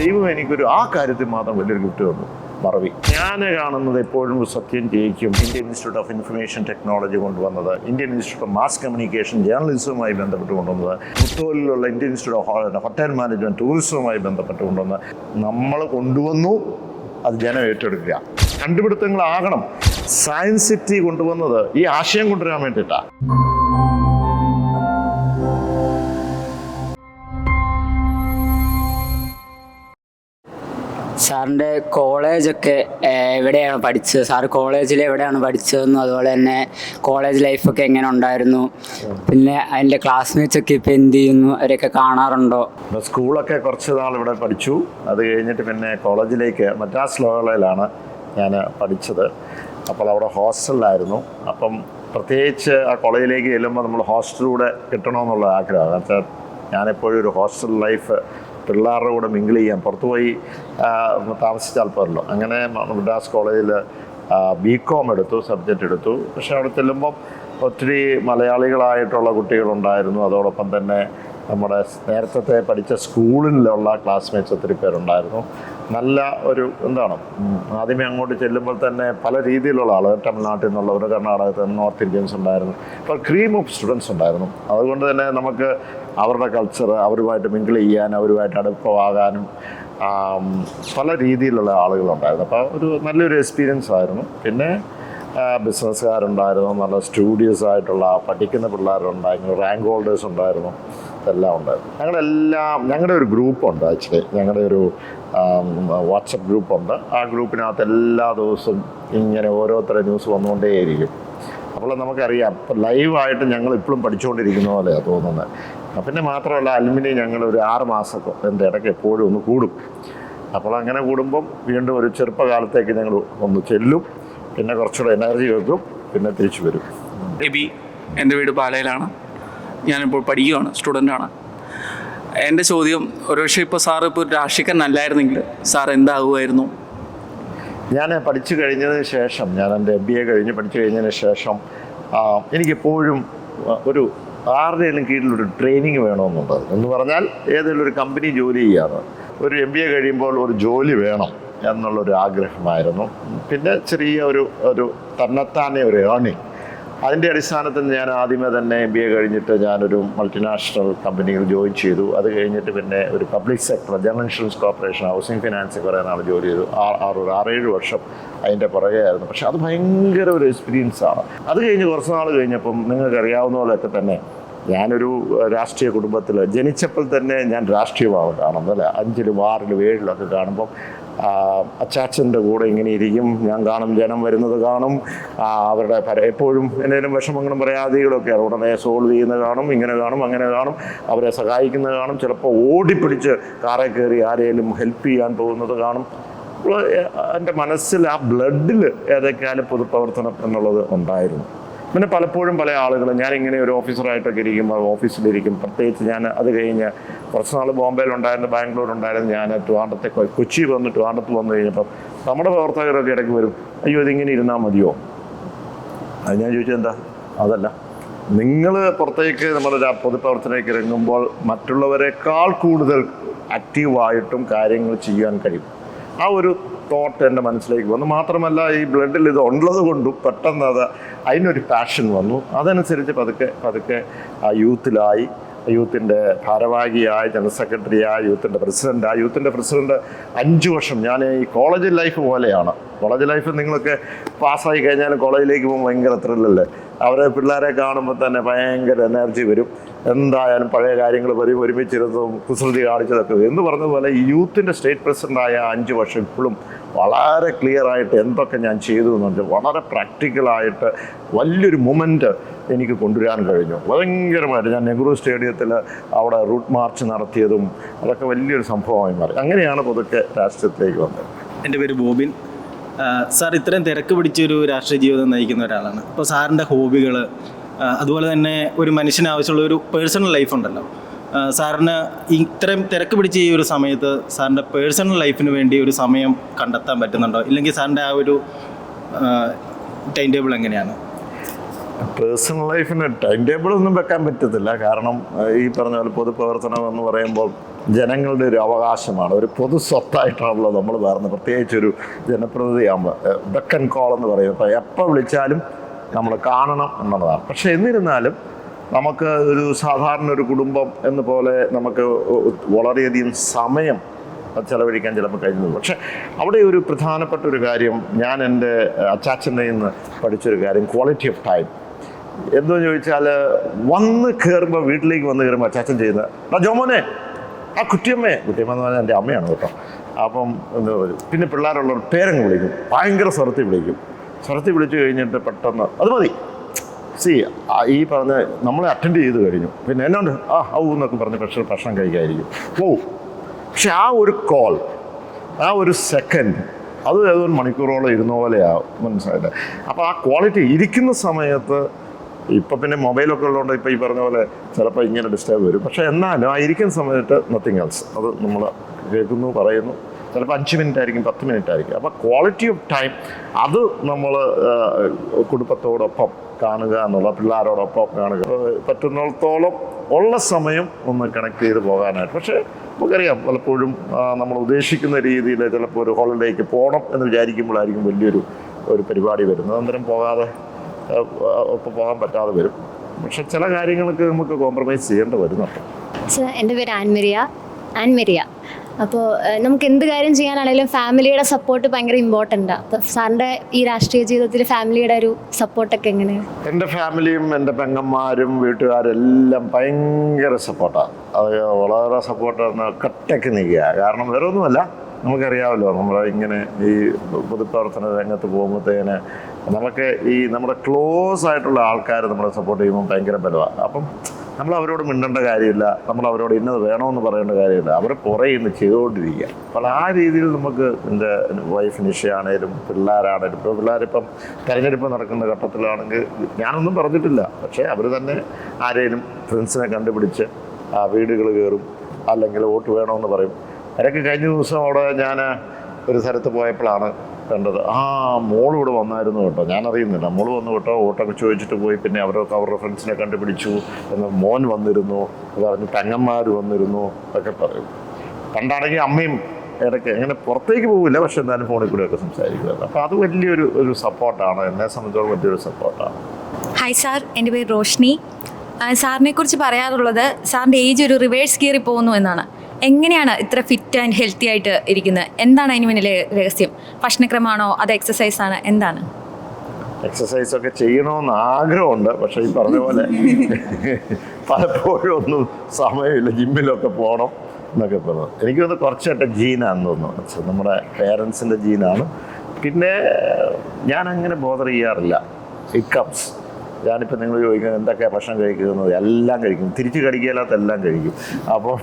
ദൈവം എനിക്കൊരു ആ കാര്യത്തിൽ മാത്രം വലിയൊരു ഗിഫ്റ്റ് തന്നു, മറവി. ഞാൻ കാണുന്നത് എപ്പോഴും സത്യം ജയിക്കും. Indian institute of information technology കൊണ്ടുവന്നത്, Indian institute of mass communication ജേർണലിസവുമായി ബന്ധപ്പെട്ട് കൊണ്ടുവന്നത്, മുത്തോലിലുള്ള Indian institute of hotel management ടൂറിസവുമായി ബന്ധപ്പെട്ട് കൊണ്ടുവന്നത്, നമ്മൾ കൊണ്ടുവന്നു, അത് ജനം ഏറ്റെടുക്കുക. കണ്ടുപിടുത്തങ്ങളാകണം. സയൻസ് സിറ്റി കൊണ്ടുവന്നത് ഈ ആശയം കൊണ്ടുവരാൻ വേണ്ടിയിട്ടാണ്. സാറിൻ്റെ കോളേജൊക്കെ എവിടെയാണ് പഠിച്ചത്? സാറ് കോളേജിൽ എവിടെയാണ് പഠിച്ചതെന്നും അതുപോലെ തന്നെ കോളേജ് ലൈഫൊക്കെ എങ്ങനെ ഉണ്ടായിരുന്നു? പിന്നെ അതിൻ്റെ ക്ലാസ്മേറ്റ്സൊക്കെ ഇപ്പോൾ എന്ത് ചെയ്യുന്നു? അവരൊക്കെ കാണാറുണ്ടോ? സ്കൂളൊക്കെ കുറച്ച് നാൾ ഇവിടെ പഠിച്ചു. അത് കഴിഞ്ഞിട്ട് പിന്നെ കോളേജിലേക്ക് മദ്രാസ് ലോയോളയിലാണ് ഞാൻ പഠിച്ചത്. അപ്പോൾ അവിടെ ഹോസ്റ്റലിലായിരുന്നു. അപ്പം പ്രത്യേകിച്ച് ആ കോളേജിലേക്ക് ചെല്ലുമ്പോൾ നമ്മൾ ഹോസ്റ്റലിലൂടെ കിട്ടണമെന്നുള്ള ആഗ്രഹമാണ്. എന്നുവെച്ചാൽ ഞാനെപ്പോഴും ഒരു ഹോസ്റ്റൽ ലൈഫ് പിള്ളേരുടെ കൂടെ മിങ്കിൾ ചെയ്യാൻ പുറത്തുപോയി താമസിച്ചാൽ പോരല്ലോ. അങ്ങനെ മദ്രാസ് കോളേജിൽ BCom എടുത്തു, സബ്ജക്റ്റ് എടുത്തു. പക്ഷെ അവിടെ ചെല്ലുമ്പം ഒത്തിരി മലയാളികളായിട്ടുള്ള കുട്ടികളുണ്ടായിരുന്നു. അതോടൊപ്പം തന്നെ നമ്മുടെ നേരത്തെ പഠിച്ച സ്കൂളിലുള്ള ക്ലാസ്മേറ്റ്സ് ഒത്തിരി പേരുണ്ടായിരുന്നു. നല്ല ഒരു ആദ്യമേ അങ്ങോട്ട് ചെല്ലുമ്പോൾ തന്നെ പല രീതിയിലുള്ള ആളുകൾ, തമിഴ്നാട്ടിൽ നിന്നുള്ളവർ, കർണാടകത്തിൽ നിന്ന്, നോർത്ത് ഇന്ത്യൻസ് ഉണ്ടായിരുന്നു. അപ്പോൾ ക്രീം ഓഫ് സ്റ്റുഡൻസ് ഉണ്ടായിരുന്നു. അതുകൊണ്ട് തന്നെ നമുക്ക് അവരുടെ കൾച്ചർ, അവരുമായിട്ട് മിങ്കിൾ ചെയ്യാൻ, അവരുമായിട്ട് അടുപ്പമാകാനും പല രീതിയിലുള്ള ആളുകളുണ്ടായിരുന്നു. അപ്പോൾ ഒരു നല്ലൊരു എക്സ്പീരിയൻസ് ആയിരുന്നു. പിന്നെ ബിസിനസ്സുകാരുണ്ടായിരുന്നു, നല്ല സ്റ്റുഡിയസ് ആയിട്ടുള്ള പഠിക്കുന്ന പിള്ളേരുണ്ടായിരുന്നു, റാങ്ക് ഹോൾഡേഴ്സ് ഉണ്ടായിരുന്നു, ഇതെല്ലാം ഉണ്ടായിരുന്നു. ഞങ്ങളുടെ ഒരു ഗ്രൂപ്പുണ്ട്. ആക്ച്വലി ഞങ്ങളുടെ ഒരു വാട്സപ്പ് ഗ്രൂപ്പുണ്ട്. ആ ഗ്രൂപ്പിനകത്ത് എല്ലാ ദിവസവും ഇങ്ങനെ ഓരോരുത്തരുടെ ന്യൂസ് വന്നുകൊണ്ടേയിരിക്കും. അപ്പോൾ നമുക്കറിയാം, ഇപ്പോൾ ലൈവായിട്ട് ഞങ്ങൾ ഇപ്പോഴും പഠിച്ചുകൊണ്ടിരിക്കുന്ന പോലെയാണ് തോന്നുന്നത്. പിന്നെ മാത്രമല്ല, അലുമിനി ഞങ്ങൾ ഒരു 6 മാസത്തിൻ്റെ ഇടയ്ക്ക് എപ്പോഴും ഒന്ന് കൂടും. അപ്പോൾ അങ്ങനെ കൂടുമ്പം വീണ്ടും ഒരു ചെറുപ്പകാലത്തേക്ക് ഞങ്ങൾ ഒന്ന് ചെല്ലും, പിന്നെ കുറച്ചുകൂടെ എനർജി വെക്കും, പിന്നെ തിരിച്ചു വരും. എബി, എൻ്റെ വീട് പാലയിലാണ്. ഞാനിപ്പോൾ പഠിക്കുകയാണ്, സ്റ്റുഡൻ്റാണ്. എൻ്റെ ചോദ്യം, ഒരുപക്ഷെ ഇപ്പോൾ സാറ് ഇപ്പോൾ ഒരു രാഷ്ട്രീയക്കാരനല്ലായിരുന്നെങ്കിൽ സാർ എന്താകുമായിരുന്നു? ഞാൻ പഠിച്ചു കഴിഞ്ഞതിന് ശേഷം, ഞാൻ എൻ്റെ MBA കഴിഞ്ഞ് പഠിച്ചു കഴിഞ്ഞതിന് ശേഷം എനിക്കെപ്പോഴും ഒരു ആരുടെയും കീഴിലൊരു ട്രെയിനിങ് വേണമെന്നുണ്ട്. എന്ന് പറഞ്ഞാൽ ഏതെങ്കിലും ഒരു കമ്പനി ജോലി ചെയ്യാറ്, ഒരു MBA കഴിയുമ്പോൾ ഒരു ജോലി വേണം എന്നുള്ളൊരു ആഗ്രഹമായിരുന്നു. പിന്നെ ചെറിയ ഒരു തന്നെത്താനെ ഒരു ഏർണിങ്. അതിൻ്റെ അടിസ്ഥാനത്തിൽ ഞാൻ ആദ്യമേ തന്നെ MBA കഴിഞ്ഞിട്ട് ഞാനൊരു മൾട്ടിനാഷണൽ കമ്പനിയിൽ ജോയിൻ ചെയ്തു. അത് കഴിഞ്ഞിട്ട് പിന്നെ ഒരു public sector, general insurance corporation, housing finance കുറേ നാൾ ജോലി ചെയ്തു. 6-7 വർഷം അതിൻ്റെ പുറകെയായിരുന്നു. പക്ഷെ അത് ഭയങ്കര ഒരു എക്സ്പീരിയൻസാണ്. അത് കഴിഞ്ഞ് കുറച്ച് നാൾ കഴിഞ്ഞപ്പം നിങ്ങൾക്ക് അറിയാവുന്ന പോലെയൊക്കെ തന്നെ ഞാനൊരു രാഷ്ട്രീയ കുടുംബത്തിൽ ജനിച്ചപ്പോൾ തന്നെ ഞാൻ രാഷ്ട്രീയമാണ് കാണുന്നത് അല്ലേ. 5-ലും 6-ലും 7-ലൊക്കെ കാണുമ്പം അച്ചാച്ചൻ്റെ കൂടെ ഇങ്ങനെ ഇരിക്കും. ഞാൻ കാണും, ജനം വരുന്നത് കാണും, അവരുടെ എപ്പോഴും എന്തെങ്കിലും വിഷമങ്ങളും പരാതികളൊക്കെയാണ് ഉടനെ സോൾവ് ചെയ്യുന്നത് കാണും, ഇങ്ങനെ കാണും, അങ്ങനെ കാണും, അവരെ സഹായിക്കുന്നത് കാണും, ചിലപ്പോൾ ഓടിപ്പിടിച്ച് കാറെ കയറി ആരെങ്കിലും ഹെൽപ്പ് ചെയ്യാൻ പോകുന്നത് കാണും. എൻ്റെ മനസ്സിൽ ആ ബ്ലഡിൽ ഏതൊക്കെയാലും പൊതുപ്രവർത്തനം എന്നുള്ളത് ഉണ്ടായിരുന്നു. പിന്നെ പലപ്പോഴും പല ആളുകളും ഞാനിങ്ങനെ ഒരു ഓഫീസറായിട്ടൊക്കെ ഇരിക്കുമ്പോൾ ഓഫീസിലിരിക്കും. പ്രത്യേകിച്ച് ഞാൻ അത് കഴിഞ്ഞ് കുറച്ച് നാൾ ബോംബെയിലുണ്ടായിരുന്നു, ബാംഗ്ലൂരുണ്ടായിരുന്നു. ഞാൻ കൊച്ചി വന്ന് ട്രിവാൻഡ്രത്ത് വന്നു കഴിഞ്ഞപ്പം നമ്മുടെ പ്രവർത്തകരൊക്കെ ഇടയ്ക്ക് വരും, അയ്യോ ഇതിങ്ങനെ ഇരുന്നാൽ മതിയോ? അത് ഞാൻ ചോദിച്ചത് എന്താ, അതല്ല, നിങ്ങൾ പുറത്തേക്ക് നമ്മുടെ പൊതുപ്രവർത്തനത്തിലേക്ക് ഇറങ്ങുമ്പോൾ മറ്റുള്ളവരെക്കാൾ കൂടുതൽ ആക്റ്റീവായിട്ടും കാര്യങ്ങൾ ചെയ്യാൻ കഴിയും. ആ ഒരു തോട്ട് എൻ്റെ മനസ്സിലേക്ക് വന്നു. മാത്രമല്ല ഈ ബ്ലഡിൽ ഇത് ഉള്ളത് കൊണ്ടും പെട്ടെന്ന് അതിനൊരു പാഷൻ വന്നു. അതനുസരിച്ച് പതുക്കെ ആ യൂത്തിലായി, യൂത്തിൻ്റെ ഭാരവാഹിയായി, ജനറൽ സെക്രട്ടറിയായി, യൂത്തിൻ്റെ പ്രസിഡന്റ് 5 വർഷം. ഞാൻ ഈ കോളേജ് ലൈഫ് പോലെയാണ്. കോളേജ് ലൈഫ് നിങ്ങളൊക്കെ പാസ്സായി കഴിഞ്ഞാലും കോളേജിലേക്ക് പോകുമ്പോൾ ഭയങ്കര ത്രില്ലല്ലേ. അവരെ പിള്ളേരെ കാണുമ്പോൾ തന്നെ ഭയങ്കര എനർജി വരും. എന്തായാലും പഴയ കാര്യങ്ങൾ ഒരുമിച്ചിരുന്നതും കുസൃതി കാണിച്ചതൊക്കെ എന്ന് പറഞ്ഞതുപോലെ ഈ യൂത്തിൻ്റെ സ്റ്റേറ്റ് പ്രസിഡൻ്റായ 5 വർഷം ഇപ്പോഴും വളരെ ക്ലിയറായിട്ട് എന്തൊക്കെ ഞാൻ ചെയ്തു എന്നുണ്ട്, വളരെ പ്രാക്ടിക്കലായിട്ട് വലിയൊരു മൊമെൻ്റ് എനിക്ക് കൊണ്ടുവരാൻ കഴിഞ്ഞു. ഭയങ്കരമായിട്ട് ഞാൻ നെഹ്റു സ്റ്റേഡിയത്തിൽ അവിടെ റൂട്ട് മാർച്ച് നടത്തിയതും അതൊക്കെ വലിയൊരു സംഭവമായി മാറി. അങ്ങനെയാണ് പതുക്കെ രാഷ്ട്രീയത്തിലേക്ക് വന്നത്. എൻ്റെ പേര് ബോബിൻ. സാർ ഇത്രയും തിരക്ക് പിടിച്ചൊരു രാഷ്ട്രീയ ജീവിതം നയിക്കുന്ന ഒരാളാണ്. അപ്പോൾ സാറിൻ്റെ ഹോബികൾ, അതുപോലെ തന്നെ ഒരു മനുഷ്യന് ആവശ്യമുള്ള ഒരു പേഴ്സണൽ ലൈഫ് ഉണ്ടല്ലോ. സാറിന് ഇത്രയും തിരക്ക് പിടിച്ച ഈ ഒരു സമയത്ത് സാറിൻ്റെ പേഴ്സണൽ ലൈഫിന് വേണ്ടി ഒരു സമയം കണ്ടെത്താൻ പറ്റുന്നുണ്ടോ? ഇല്ലെങ്കിൽ സാറിൻ്റെ ആ ഒരു ടൈം ടേബിൾ എങ്ങനെയാണ്? പേഴ്സണൽ ലൈഫിന് ടൈം ടേബിളൊന്നും വെക്കാൻ പറ്റത്തില്ല. കാരണം ഈ പറഞ്ഞ പോലെ പൊതുപ്രവർത്തനം എന്ന് പറയുമ്പോൾ ജനങ്ങളുടെ ഒരു അവകാശമാണ്, ഒരു പൊതു സ്വത്തായിട്ടാണല്ലോ നമ്മൾ പറയുന്നത്. പ്രത്യേകിച്ച് ഒരു ജനപ്രതിനിധിയാകുമ്പോൾ ഡക്കൻ കോൾ എന്ന് പറയും. അപ്പോൾ എപ്പോൾ വിളിച്ചാലും നമ്മൾ കാണണം എന്നുള്ളതാണ്. പക്ഷേ എന്നിരുന്നാലും നമുക്ക് ഒരു സാധാരണ ഒരു കുടുംബം എന്ന പോലെ നമുക്ക് വളരെയധികം സമയം ചെലവഴിക്കാൻ ചിലപ്പോൾ കഴിയുന്നത്. പക്ഷേ അവിടെ ഒരു പ്രധാനപ്പെട്ട ഒരു കാര്യം, ഞാൻ എൻ്റെ അച്ചാച്ചൻ്റെ നിന്ന് പഠിച്ചൊരു കാര്യം, ക്വാളിറ്റി ഓഫ് ടൈം. എന്തെന്ന് ചോദിച്ചാൽ, വീട്ടിലേക്ക് വന്ന് കയറുമ്പോൾ അച്ചാച്ചൻ ചെയ്യുന്നത് ജോമോനെ ആ കുട്ടിയമ്മ എന്ന് പറഞ്ഞാൽ എൻ്റെ അമ്മയാണ് കേട്ടോ. അപ്പം എന്താ പറയുക, പിന്നെ പിള്ളേരുള്ളവർ പേരങ്ങ് വിളിക്കും, ഭയങ്കര സ്വരത്തിൽ വിളിക്കും. സ്വരത്തിൽ വിളിച്ചു കഴിഞ്ഞിട്ട് പെട്ടെന്ന് അത് മതി ഈ പറഞ്ഞ നമ്മളെ അറ്റൻഡ് ചെയ്ത് കഴിഞ്ഞു, പിന്നെ എന്നോണ്ട് എന്നൊക്കെ പറഞ്ഞ് ഭക്ഷണം കഴിക്കാതിരിക്കും, പോവും. പക്ഷെ ആ ഒരു കോൾ, ആ ഒരു സെക്കൻഡ്, അത് ഏതൊരു മണിക്കൂറോളം ഇരുന്ന പോലെയാവും, മനസ്സിലായില്ലേ? അപ്പോൾ ആ ക്വാളിറ്റി ഇരിക്കുന്ന സമയത്ത്, ഇപ്പം പിന്നെ മൊബൈലൊക്കെ ഉള്ളതുകൊണ്ട് ഇപ്പോൾ ഈ പറഞ്ഞ പോലെ ചിലപ്പോൾ ഇങ്ങനെ ഡിസ്റ്റർബ് വരും. പക്ഷേ എന്നാലും ആ ഇരിക്കുന്ന സമയത്ത് നത്തിങ് എൽസ്, അത് നമ്മൾ കേൾക്കുന്നു, പറയുന്നു. ചിലപ്പോൾ 5 മിനിറ്റ് ആയിരിക്കും, 10 മിനിറ്റ് ആയിരിക്കും. അപ്പോൾ ക്വാളിറ്റി ഓഫ് ടൈം അത് നമ്മൾ കുടുംബത്തോടൊപ്പം കാണുക എന്നുള്ള, പിള്ളേരോടൊപ്പം കാണുക, പറ്റുന്നിടത്തോളം ഉള്ള സമയം ഒന്ന് കണക്ട് ചെയ്ത് പോകാനായിട്ട്. പക്ഷേ നമുക്കറിയാം, പലപ്പോഴും നമ്മൾ ഉദ്ദേശിക്കുന്ന രീതിയിൽ ചിലപ്പോൾ ഒരു ഹോളിഡേക്ക് പോകണം എന്ന് വിചാരിക്കുമ്പോഴായിരിക്കും വലിയൊരു പരിപാടി വരുന്നത്. അന്നേരം ഒപ്പം പോകാൻ പറ്റാതെ വരും. പക്ഷെ ചില കാര്യങ്ങൾക്ക് നമുക്ക് കോംപ്രമൈസ് ചെയ്യേണ്ടി വരുന്നുണ്ട്. എൻ്റെ പേര് ആൻമരിയ. അപ്പോൾ നമുക്ക് എന്ത് കാര്യം ചെയ്യാനാണെങ്കിലും ഫാമിലിയുടെ സപ്പോർട്ട് ഭയങ്കര ഇമ്പോർട്ടൻ്റ് ആണ്. അപ്പോൾ സാറിൻ്റെ ഈ രാഷ്ട്രീയ ജീവിതത്തിൽ ഫാമിലിയുടെ ഒരു സപ്പോർട്ടൊക്കെ എങ്ങനെയാണ്? എൻ്റെ ഫാമിലിയും എൻ്റെ പെങ്ങന്മാരും വീട്ടുകാരെല്ലാം ഭയങ്കര സപ്പോർട്ടാണ്. അത് വളരെ സപ്പോർട്ടാണ്, കട്ടയ്ക്ക് നിൽക്കുക. കാരണം വേറെ ഒന്നുമല്ല, നമുക്കറിയാമല്ലോ, നമ്മൾ ഇങ്ങനെ ഈ പൊതുപ്രവർത്തന രംഗത്ത് പോകുമ്പോഴത്തേന് നമുക്ക് ഈ നമ്മുടെ ക്ലോസ് ആയിട്ടുള്ള ആൾക്കാർ നമ്മളെ സപ്പോർട്ട് ചെയ്യുമ്പോൾ ഭയങ്കര ബലമാണ്. അപ്പം നമ്മൾ അവരോട് മിണ്ടേണ്ട കാര്യമില്ല, നമ്മൾ അവരോട് ഇന്നത് വേണമെന്ന് പറയേണ്ട കാര്യമില്ല, അവരെ പുറകെ ഇന്ന് ചെയ്തുകൊണ്ടിരിക്കുക. അപ്പോൾ ആ രീതിയിൽ നമുക്ക് എൻ്റെ വൈഫ് നിഷയാണേലും പിള്ളേരാണേലും, ഇപ്പോൾ പിള്ളേരിപ്പം തെരഞ്ഞെടുപ്പ് നടക്കുന്ന ഘട്ടത്തിലാണെങ്കിൽ ഞാനൊന്നും പറഞ്ഞിട്ടില്ല, പക്ഷേ അവർ തന്നെ ആരെങ്കിലും ഫ്രണ്ട്സിനെ കണ്ടുപിടിച്ച് വീടുകൾ കയറും, അല്ലെങ്കിൽ വോട്ട് വേണമെന്ന് പറയും. ഇടയ്ക്ക് കഴിഞ്ഞ ദിവസം അവിടെ ഞാൻ ഒരു സ്ഥലത്ത് പോയപ്പോഴാണ് കണ്ടത്, മോൾ ഇവിടെ വന്നായിരുന്നു കേട്ടോ, ഞാനറിയുന്നില്ല, മോള് വന്നു കേട്ടോ, വോട്ടൊക്കെ ചോദിച്ചിട്ട് പോയി. പിന്നെ അവരുടെ ഫ്രണ്ട്സിനെ കണ്ടുപിടിച്ചു എന്ന്, മോൻ വന്നിരുന്നു പറഞ്ഞു, പെങ്ങന്മാർ വന്നിരുന്നു ഒക്കെ പറയും. പണ്ടാണെങ്കിൽ അമ്മയും ഇടയ്ക്ക് അങ്ങനെ പുറത്തേക്ക് പോകില്ല, പക്ഷെ എന്തായാലും ഫോണിൽ കൂടെയൊക്കെ സംസാരിക്കുന്നത്. അപ്പോൾ അത് വലിയൊരു സപ്പോർട്ടാണ്, എന്നെ സംബന്ധിച്ചോളം വലിയൊരു സപ്പോർട്ടാണ്. ഹായ് സാർ, എൻ്റെ പേര് റോഷ്നി. സാറിനെ കുറിച്ച് പറയാറുള്ളത്, സാറിൻ്റെ ഏജ് ഒരു റിവേഴ്സ് ഗിയറിൽ പോകുന്നു എന്നാണ്. എങ്ങനെയാണ് ഇത്ര ഫിറ്റ് ആൻഡ് ഹെൽത്തി ആയിട്ട് ഇരിക്കുന്നത്? എന്താണ് അതിന് പിന്നിലെ രഹസ്യം? ഭക്ഷണക്രമമാണോ അതോ എക്സസൈസ് ആണ്? എന്താണ്? എക്സസൈസൊക്കെ ചെയ്യണമെന്ന് ആഗ്രഹമുണ്ട്, പക്ഷേ ഈ പറഞ്ഞ പോലെ പലപ്പോഴും ഒന്നും സമയമില്ല. ജിമ്മിലൊക്കെ പോകണം എന്നൊക്കെ പറഞ്ഞു. എനിക്ക് തോന്നുന്നു കുറച്ചായിട്ട് ജീനാണെന്ന് തോന്നുന്നു, നമ്മുടെ പേരൻസിൻ്റെ ജീനാണ്. പിന്നെ ഞാനങ്ങനെ ബോധർ ചെയ്യാറില്ല. It comes. ഞാനിപ്പോൾ നിങ്ങൾ ചോദിക്കുന്നത് എന്തൊക്കെയാണ് ഭക്ഷണം കഴിക്കുന്നത്, എല്ലാം കഴിക്കും, തിരിച്ച് കടിക്കാത്ത എല്ലാം കഴിക്കും. അപ്പോൾ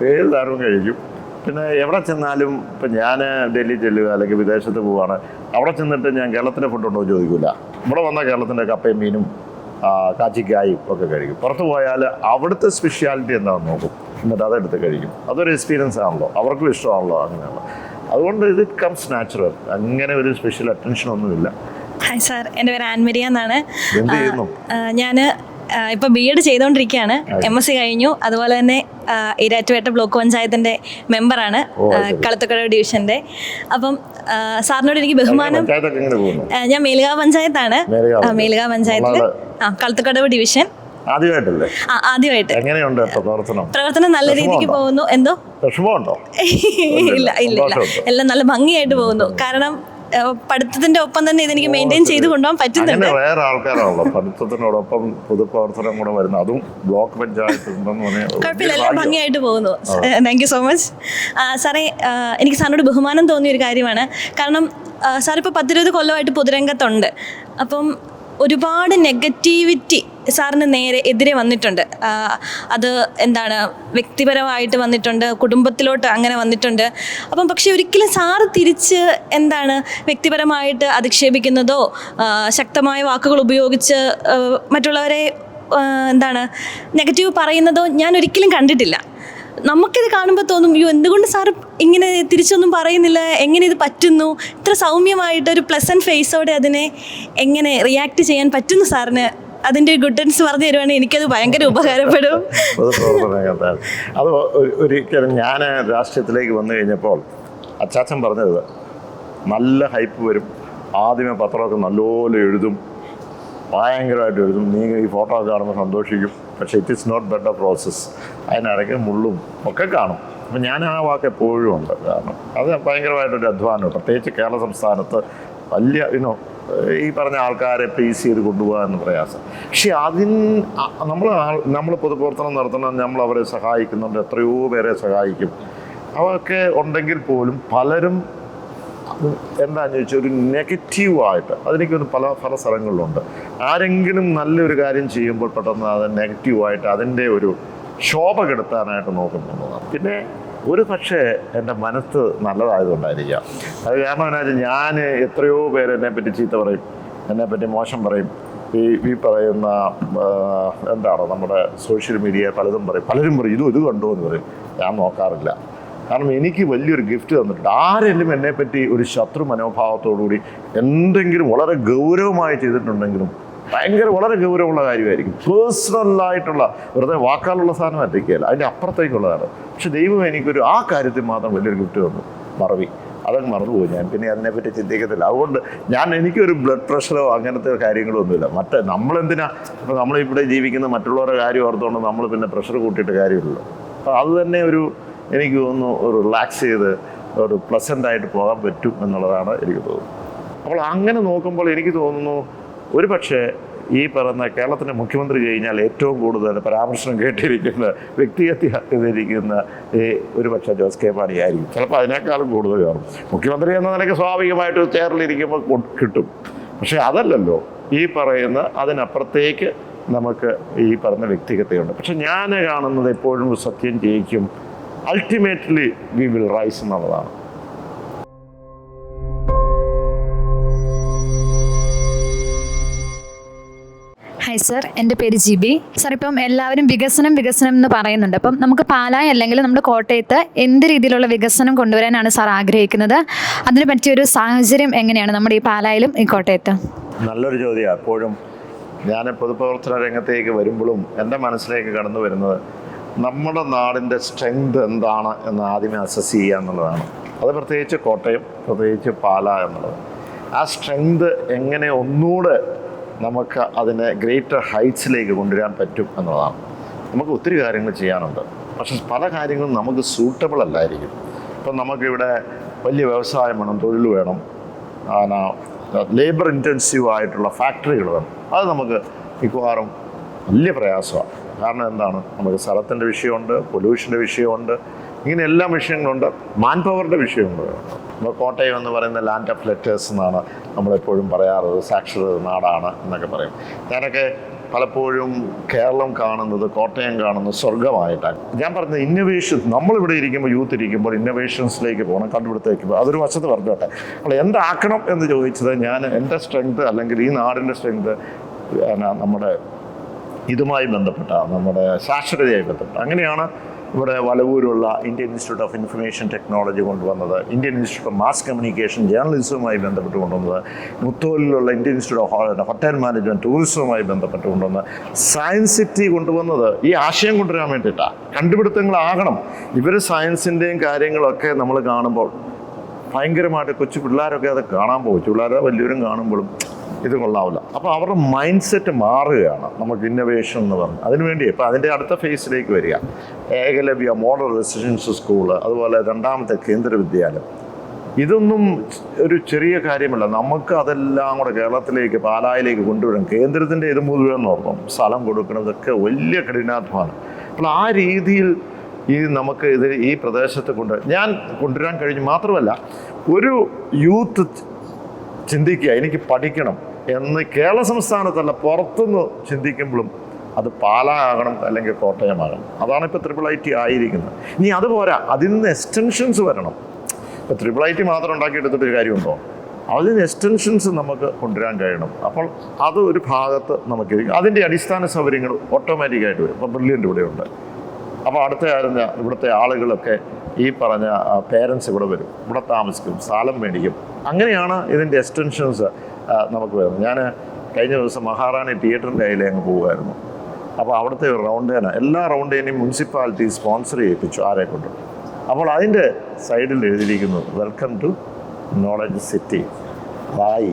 ഏത് തരവും കഴിക്കും. പിന്നെ എവിടെ ചെന്നാലും, ഇപ്പം ഞാൻ ഡൽഹി ചെല്ലുക അല്ലെങ്കിൽ വിദേശത്ത് പോവുകയാണ്, അവിടെ ചെന്നിട്ട് ഞാൻ കേരളത്തിൻ്റെ ഫുഡുണ്ടോ എന്ന് ചോദിക്കില്ല. ഇവിടെ വന്നാൽ കേരളത്തിൻ്റെ കപ്പയും മീനും കാച്ചിക്കായും ഒക്കെ കഴിക്കും. പുറത്ത് പോയാൽ അവിടുത്തെ സ്പെഷ്യാലിറ്റി എന്താണെന്ന് നോക്കും, എന്നിട്ട് അതെടുത്ത് കഴിക്കും. അതൊരു എക്സ്പീരിയൻസ് ആണല്ലോ, അവർക്കും ഇഷ്ടമാണല്ലോ അങ്ങനെയുള്ള. അതുകൊണ്ട് ഇത് കംസ് നാച്ചുറൽ, അങ്ങനെ ഒരു സ്പെഷ്യൽ അറ്റൻഷൻ ഒന്നുമില്ല. ഹായ് സാർ, എൻ്റെ പേര് ആൻമരിയ എന്നാണ്. എന്ത് ചെയ്യുന്നു? ഞാൻ ഇപ്പോൾ BEd ചെയ്തുകൊണ്ടിരിക്കുകയാണ്. MSc കഴിഞ്ഞു. അതുപോലെ തന്നെ ഈരാറ്റുപേട്ട ബ്ലോക്ക് പഞ്ചായത്തിൻ്റെ മെമ്പറാണ്, കളത്തുക്കടവ് ഡിവിഷൻ്റെ. അപ്പം സാറിനോട് എനിക്ക് ബഹുമാനം. ഞാൻ മേലുകാവ് പഞ്ചായത്താണ്. മേലുകാവ് പഞ്ചായത്തിൽ കളത്തുക്കടവ് ഡിവിഷൻ. ആദ്യമായിട്ട്. എങ്ങനെയുണ്ട് പ്രവർത്തനം? നല്ല രീതിക്ക് പോകുന്നു. എന്തോ വിഷമമുണ്ടോ? ഇല്ല, എല്ലാം നല്ല ഭംഗിയായിട്ട് പോകുന്നു. കാരണം പഠിത്തത്തിന്റെ ഒപ്പം തന്നെ ഇതെനിക്ക് മെയിൻറ്റെയിൻ ചെയ്ത് കൊണ്ടുപോകാൻ പറ്റുന്നുണ്ട്. വേറെ ആൾക്കാരാണല്ലോ പഠിത്തത്തിനോടൊപ്പം പൊതുപ്രവർത്തനം കൂടെ വരുന്നത്, അതും ബ്ലോക്ക് പഞ്ചായത്ത്. കുഴപ്പമില്ല, എല്ലാം ഭംഗിയായിട്ട് പോകുന്നു. താങ്ക് യു സോ മച്ച് സാറേ. എനിക്ക് സാറിനോട് ബഹുമാനം തോന്നിയ ഒരു കാര്യമാണ്. കാരണം സാറിപ്പോൾ 10-20 കൊല്ലമായിട്ട് പൊതുരംഗത്തുണ്ട്. അപ്പം ഒരുപാട് നെഗറ്റിവിറ്റി സാറിന് എതിരെ വന്നിട്ടുണ്ട്. അത് എന്താണ്, വ്യക്തിപരമായിട്ട് വന്നിട്ടുണ്ട്, കുടുംബത്തിലോട്ട് അങ്ങനെ വന്നിട്ടുണ്ട്. അപ്പം പക്ഷേ ഒരിക്കലും സാറ് തിരിച്ച് എന്താണ് വ്യക്തിപരമായിട്ട് അധിക്ഷേപിക്കുന്നതോ ശക്തമായ വാക്കുകൾ ഉപയോഗിച്ച് മറ്റുള്ളവരെ എന്താണ് നെഗറ്റീവ് പറയുന്നതോ ഞാൻ ഒരിക്കലും കണ്ടിട്ടില്ല. നമുക്കിത് കാണുമ്പോൾ തോന്നും, എന്തുകൊണ്ട് സാർ ഇങ്ങനെ തിരിച്ചൊന്നും പറയുന്നില്ല, എങ്ങനെ ഇത് പറ്റുന്നു, ഇത്ര സൗമ്യമായിട്ട് ഒരു പ്ലസൻറ്റ് ഫേസോടെ അതിനെ എങ്ങനെ റിയാക്ട് ചെയ്യാൻ പറ്റുന്നു സാറിന് അതിൻ്റെ ഗുഡൻസ് പറഞ്ഞു തരുവാണെങ്കിൽ എനിക്കത് ഭയങ്കര ഉപകാരപ്പെടും. പൊതുപ്രവർത്തനം അത് ഒരിക്കലും ഞാൻ രാഷ്ട്രീയത്തിലേക്ക് വന്നു കഴിഞ്ഞപ്പോൾ അച്ചാച്ചൻ പറഞ്ഞത് നല്ല ഹൈപ്പ് വരും, ആദ്യമേ പത്രമൊക്കെ നല്ലപോലെ എഴുതും, ഭയങ്കരമായിട്ട് എഴുതും, നീ ഈ ഫോട്ടോ ഒക്കെ കാണുമ്പോൾ സന്തോഷിക്കും, പക്ഷേ it is not better process, അതിനിടയ്ക്ക് മുള്ളും ഒക്കെ കാണും. അപ്പം ഞാൻ ആ വാക്ക് എപ്പോഴും ഉണ്ട്. കാരണം അത് ഭയങ്കരമായിട്ടൊരു അധ്വാനം, പ്രത്യേകിച്ച് കേരള സംസ്ഥാനത്ത് വലിയ ഈ പറഞ്ഞ ആൾക്കാരെ പ്ലീസ് ചെയ്ത് കൊണ്ടുപോകാൻ എന്ന് പ്രയാസം. പക്ഷെ നമ്മൾ പൊതുപ്രവർത്തനം നടത്തണം, നമ്മൾ അവരെ സഹായിക്കുന്നുണ്ട്, എത്രയോ പേരെ സഹായിക്കും. അവയൊക്കെ ഉണ്ടെങ്കിൽ പോലും പലരും എന്താണെന്ന് ചോദിച്ചാൽ ഒരു നെഗറ്റീവായിട്ട് അതെനിക്കൊന്ന് പല സ്ഥലങ്ങളിലുണ്ട്. ആരെങ്കിലും നല്ലൊരു കാര്യം ചെയ്യുമ്പോൾ പെട്ടെന്ന് അത് നെഗറ്റീവായിട്ട് അതിൻ്റെ ഒരു ശോഭ കെടുത്താനായിട്ട് നോക്കുന്നുള്ളതാണ്. പിന്നെ ഒരു പക്ഷേ എൻ്റെ മനസ്സ് നല്ലതായതുകൊണ്ടായിരിക്കാം. അത് കാരണം എന്താ വെച്ചാൽ ഞാൻ എത്രയോ പേര് എന്നെപ്പറ്റി ചീത്ത പറയും, എന്നെപ്പറ്റി മോശം പറയും. ഈ പറയുന്ന എന്താണ് നമ്മുടെ സോഷ്യൽ മീഡിയ പലരും പറയും ഇത് കണ്ടോ എന്ന് പറയും. ഞാൻ നോക്കാറില്ല. കാരണം എനിക്ക് വലിയൊരു ഗിഫ്റ്റ് തന്നിട്ടുണ്ട്. ആരെങ്കിലും എന്നെപ്പറ്റി ഒരു ശത്രു മനോഭാവത്തോടുകൂടി എന്തെങ്കിലും വളരെ ഗൗരവമായി ചെയ്തിട്ടുണ്ടെങ്കിലും വളരെ ഗൗരവമുള്ള കാര്യമായിരിക്കും. പേഴ്സണലായിട്ടുള്ള വെറുതെ വാക്കാലുള്ള സാധനം എത്തിക്കുകയില്ല, അതിൻ്റെ അപ്പുറത്തേക്കുള്ളതാണ്. പക്ഷെ ദൈവം എനിക്കൊരു ആ കാര്യത്തിൽ മാത്രം വലിയൊരു ഗിഫ്റ്റ് തന്നു, മറവി. അതങ്ങ് മറന്നുപോയി. ഞാൻ പിന്നെ അതിനെപ്പറ്റി ചിന്തിക്കത്തില്ല. അതുകൊണ്ട് എനിക്കൊരു ബ്ലഡ് പ്രഷറോ അങ്ങനത്തെ കാര്യങ്ങളോ ഒന്നുമില്ല. നമ്മളെന്തിനാ ഇപ്പോൾ നമ്മളിവിടെ ജീവിക്കുന്ന മറ്റുള്ളവരുടെ കാര്യം ഓർത്തുകൊണ്ട് നമ്മൾ പിന്നെ പ്രഷർ കൂട്ടിയിട്ട് കാര്യമില്ലല്ലോ. അപ്പോൾ അത് തന്നെ എനിക്ക് തോന്നുന്നു ഒരു റിലാക്സ് ചെയ്ത് ഒരു പ്ലസൻ്റായിട്ട് പോകാൻ പറ്റും എന്നുള്ളതാണ് എനിക്ക് തോന്നുന്നത്. അപ്പോൾ അങ്ങനെ നോക്കുമ്പോൾ എനിക്ക് തോന്നുന്നു ഒരു പക്ഷേ ഈ പറയുന്ന കേരളത്തിൻ്റെ മുഖ്യമന്ത്രി കഴിഞ്ഞാൽ ഏറ്റവും കൂടുതൽ പരാമർശനം കേട്ടിരിക്കുന്ന വ്യക്തിഗതമായിരിക്കുന്ന ഒരു പക്ഷേ ജോസ് കെ മാണി ആയിരിക്കും. ചിലപ്പോൾ അതിനേക്കാളും കൂടുതൽ കാണും. മുഖ്യമന്ത്രി എന്ന നിലയ്ക്ക് സ്വാഭാവികമായിട്ട് ചെയറിലിരിക്കുമ്പോൾ കിട്ടും. പക്ഷേ അതല്ലല്ലോ ഈ പറയുന്ന അതിനപ്പുറത്തേക്ക് നമുക്ക് ഈ പറയുന്ന വ്യക്തിഗതയുണ്ട്. പക്ഷെ ഞാൻ കാണുന്നത് എപ്പോഴും സത്യം ജയിക്കും, അൾട്ടിമേറ്റ്ലി വി വിൽ റൈസ് എന്നുള്ളതാണ്. ഹായ് സർ, എൻ്റെ പേര് ജിബി. സാർ, ഇപ്പം എല്ലാവരും വികസനം എന്ന് പറയുന്നുണ്ട്. അപ്പം നമുക്ക് പാലായി അല്ലെങ്കിൽ നമ്മുടെ കോട്ടയത്ത് എന്ത് രീതിയിലുള്ള വികസനം കൊണ്ടുവരാനാണ് സാർ ആഗ്രഹിക്കുന്നത്? അതിന് പറ്റിയൊരു സാഹചര്യം എങ്ങനെയാണ് നമ്മുടെ ഈ പാലായിലും ഈ കോട്ടയത്ത്? നല്ലൊരു ചോദ്യമാണ്. എപ്പോഴും ഞാൻ പൊതുപ്രവർത്തന രംഗത്തേക്ക് വരുമ്പോഴും എൻ്റെ മനസ്സിലേക്ക് കടന്നു വരുന്നത് നമ്മുടെ നാടിൻ്റെ സ്ട്രെങ്ത് എന്താണ് എന്ന് ആദ്യമേ അസസ് ചെയ്യുക എന്നുള്ളതാണ്. അത് പ്രത്യേകിച്ച് കോട്ടയം, പ്രത്യേകിച്ച് പാല എന്നുള്ളത്. ആ സ്ട്രെങ്ത് എങ്ങനെ ഒന്നുകൂടെ നമുക്ക് അതിനെ ഗ്രേറ്റർ ഹൈറ്റ്സിലേക്ക് കൊണ്ടുവരാൻ പറ്റും എന്നുള്ളതാണ്. നമുക്ക് ഒത്തിരി കാര്യങ്ങൾ ചെയ്യാനുണ്ട്, പക്ഷെ പല കാര്യങ്ങളും നമുക്ക് സൂട്ടബിൾ അല്ലായിരിക്കും. ഇപ്പം നമുക്കിവിടെ വലിയ വ്യവസായം വേണം, തൊഴിൽ വേണം, ലേബർ ഇൻറ്റൻസീവ് ആയിട്ടുള്ള ഫാക്ടറികൾ വേണം. അത് നമുക്ക് മിക്കവാറും വലിയ പ്രയാസമാണ്. കാരണം എന്താണ്, നമുക്ക് സ്ഥലത്തിൻ്റെ വിഷയമുണ്ട്, പൊല്യൂഷൻ്റെ വിഷയമുണ്ട്, ഇങ്ങനെ എല്ലാ വിഷയങ്ങളുണ്ട്, മാൻ പവറിൻ്റെ വിഷയമുണ്ട്. നമ്മൾ കോട്ടയം എന്ന് പറയുന്ന ലാൻഡ് ഓഫ് ലെറ്റേഴ്സ് എന്നാണ് നമ്മളെപ്പോഴും പറയാറുള്ളത്, സാക്ഷരത നാടാണ് എന്നൊക്കെ പറയും. ഞാനൊക്കെ പലപ്പോഴും കേരളം കാണുന്നത്, കോട്ടയം കാണുന്നത് സ്വർഗമായിട്ടാണ്. ഞാൻ പറഞ്ഞത് ഇന്നൊവേഷൻ, നമ്മളിവിടെ ഇരിക്കുമ്പോൾ, യൂത്ത് ഇരിക്കുമ്പോൾ ഇന്നൊവേഷൻസിലേക്ക് പോകണം, കണ്ടുപിടുത്തേക്ക് പോകണം. അതൊരു വശത്ത് പറഞ്ഞോട്ടെ. അപ്പോൾ എന്താക്കണം എന്ന് ചോദിച്ചത്, ഞാൻ എൻ്റെ സ്ട്രെങ്ത് അല്ലെങ്കിൽ ഈ നാടിൻ്റെ സ്ട്രെങ്ത് നമ്മുടെ ഇതുമായി ബന്ധപ്പെട്ട, നമ്മുടെ സാക്ഷരതയായി ബന്ധപ്പെട്ട. അങ്ങനെയാണ് ഇവിടെ വലവൂരുള്ള Indian institute of information technology കൊണ്ടുവന്നത്, Indian institute of mass communication ജേർണലിസവുമായി ബന്ധപ്പെട്ട് കൊണ്ടുവന്നത്, മുത്തോലിലുള്ള Indian institute of hotel management ടൂറിസവുമായി ബന്ധപ്പെട്ട് കൊണ്ടുവന്നത്, സയൻസ് സിറ്റി കൊണ്ടുവന്നത് ഈ ആശയം കൊണ്ടുവരാൻ വേണ്ടിയിട്ടാണ്. കണ്ടുപിടുത്തങ്ങളാകണം. ഇവർ സയൻസിൻ്റെയും കാര്യങ്ങളൊക്കെ നമ്മൾ കാണുമ്പോൾ ഭയങ്കരമായിട്ട് കൊച്ചു പിള്ളേരൊക്കെ അത് കാണാൻ പോകും. പിള്ളേരെ വലിയവരും കാണുമ്പോഴും ഇത് കൊള്ളാവില്ല. അപ്പോൾ അവരുടെ മൈൻഡ് സെറ്റ് മാറുകയാണ്. നമുക്ക് ഇന്നൊവേഷൻ എന്ന് പറഞ്ഞ് അതിനുവേണ്ടി ഇപ്പോൾ അതിൻ്റെ അടുത്ത ഫേസിലേക്ക് വരിക. ഏകലവ്യ മോഡൽ റെസിഡൻഷ്യൽ സ്കൂള്, അതുപോലെ രണ്ടാമത്തെ കേന്ദ്ര വിദ്യാലയം. ഇതൊന്നും ഒരു ചെറിയ കാര്യമല്ല. നമുക്ക് അതെല്ലാം കൂടെ കേരളത്തിലേക്ക്, പാലായിലേക്ക് കൊണ്ടുവരും. കേന്ദ്രത്തിൻ്റെ ഇത് മുഴുവൻ നോക്കണം, സ്ഥലം കൊടുക്കുന്നതൊക്കെ വലിയ കഠിനാധ്വാനം. അപ്പോൾ ആ രീതിയിൽ നമുക്ക് ഈ പ്രദേശത്ത് കൊണ്ടുവരാൻ കഴിഞ്ഞു. മാത്രമല്ല ഒരു യൂത്ത് ചിന്തിക്കുക, എനിക്ക് പഠിക്കണം എന്ന് കേരള സംസ്ഥാനത്തല്ല പുറത്തുനിന്ന് ചിന്തിക്കുമ്പോഴും അത് പാലാകണം അല്ലെങ്കിൽ കോട്ടയമാകണം. അതാണ് ഇപ്പോൾ IIIT ആയിരിക്കുന്നത്. ഇനി അതുപോരാ, അതിൽ നിന്ന് എക്സ്റ്റൻഷൻസ് വരണം. ഇപ്പോൾ IIIT മാത്രം ഉണ്ടാക്കിയെടുത്തിട്ടൊരു കാര്യമുണ്ടോ? അതിൽ നിന്ന് എക്സ്റ്റൻഷൻസ് നമുക്ക് കൊണ്ടുവരാൻ കഴിയണം. അപ്പോൾ അത് ഒരു ഭാഗത്ത് നമുക്ക് അതിൻ്റെ അടിസ്ഥാന സൗകര്യങ്ങൾ ഓട്ടോമാറ്റിക്കായിട്ട് വരും. ഇപ്പോൾ ബ്രില്യൻ്റ് ഇവിടെയുണ്ട്. അപ്പോൾ ഇവിടുത്തെ ആളുകളൊക്കെ ഈ പറഞ്ഞ പേരൻസ് ഇവിടെ വരും, ഇവിടെ താമസിക്കും, സ്ഥലം മേടിക്കും. അങ്ങനെയാണ് ഇതിൻ്റെ എക്സ്റ്റൻഷൻസ് നമുക്ക് വരുന്നത്. ഞാൻ കഴിഞ്ഞ ദിവസം മഹാറാണി തിയേറ്ററിൻ്റെ അതിലെ അങ്ങ് പോകുമായിരുന്നു. അപ്പോൾ അവിടുത്തെ ഒരു റൗണ്ടേന എല്ലാ റൗണ്ടേനെയും മുനിസിപ്പാലിറ്റി സ്പോൺസർ ചെയ്യിപ്പിച്ചു ആരെ കൊണ്ടും. അപ്പോൾ അതിൻ്റെ സൈഡിൽ എഴുതിയിരിക്കുന്നു വെൽക്കം ടു നോളജ് സിറ്റി. ബായി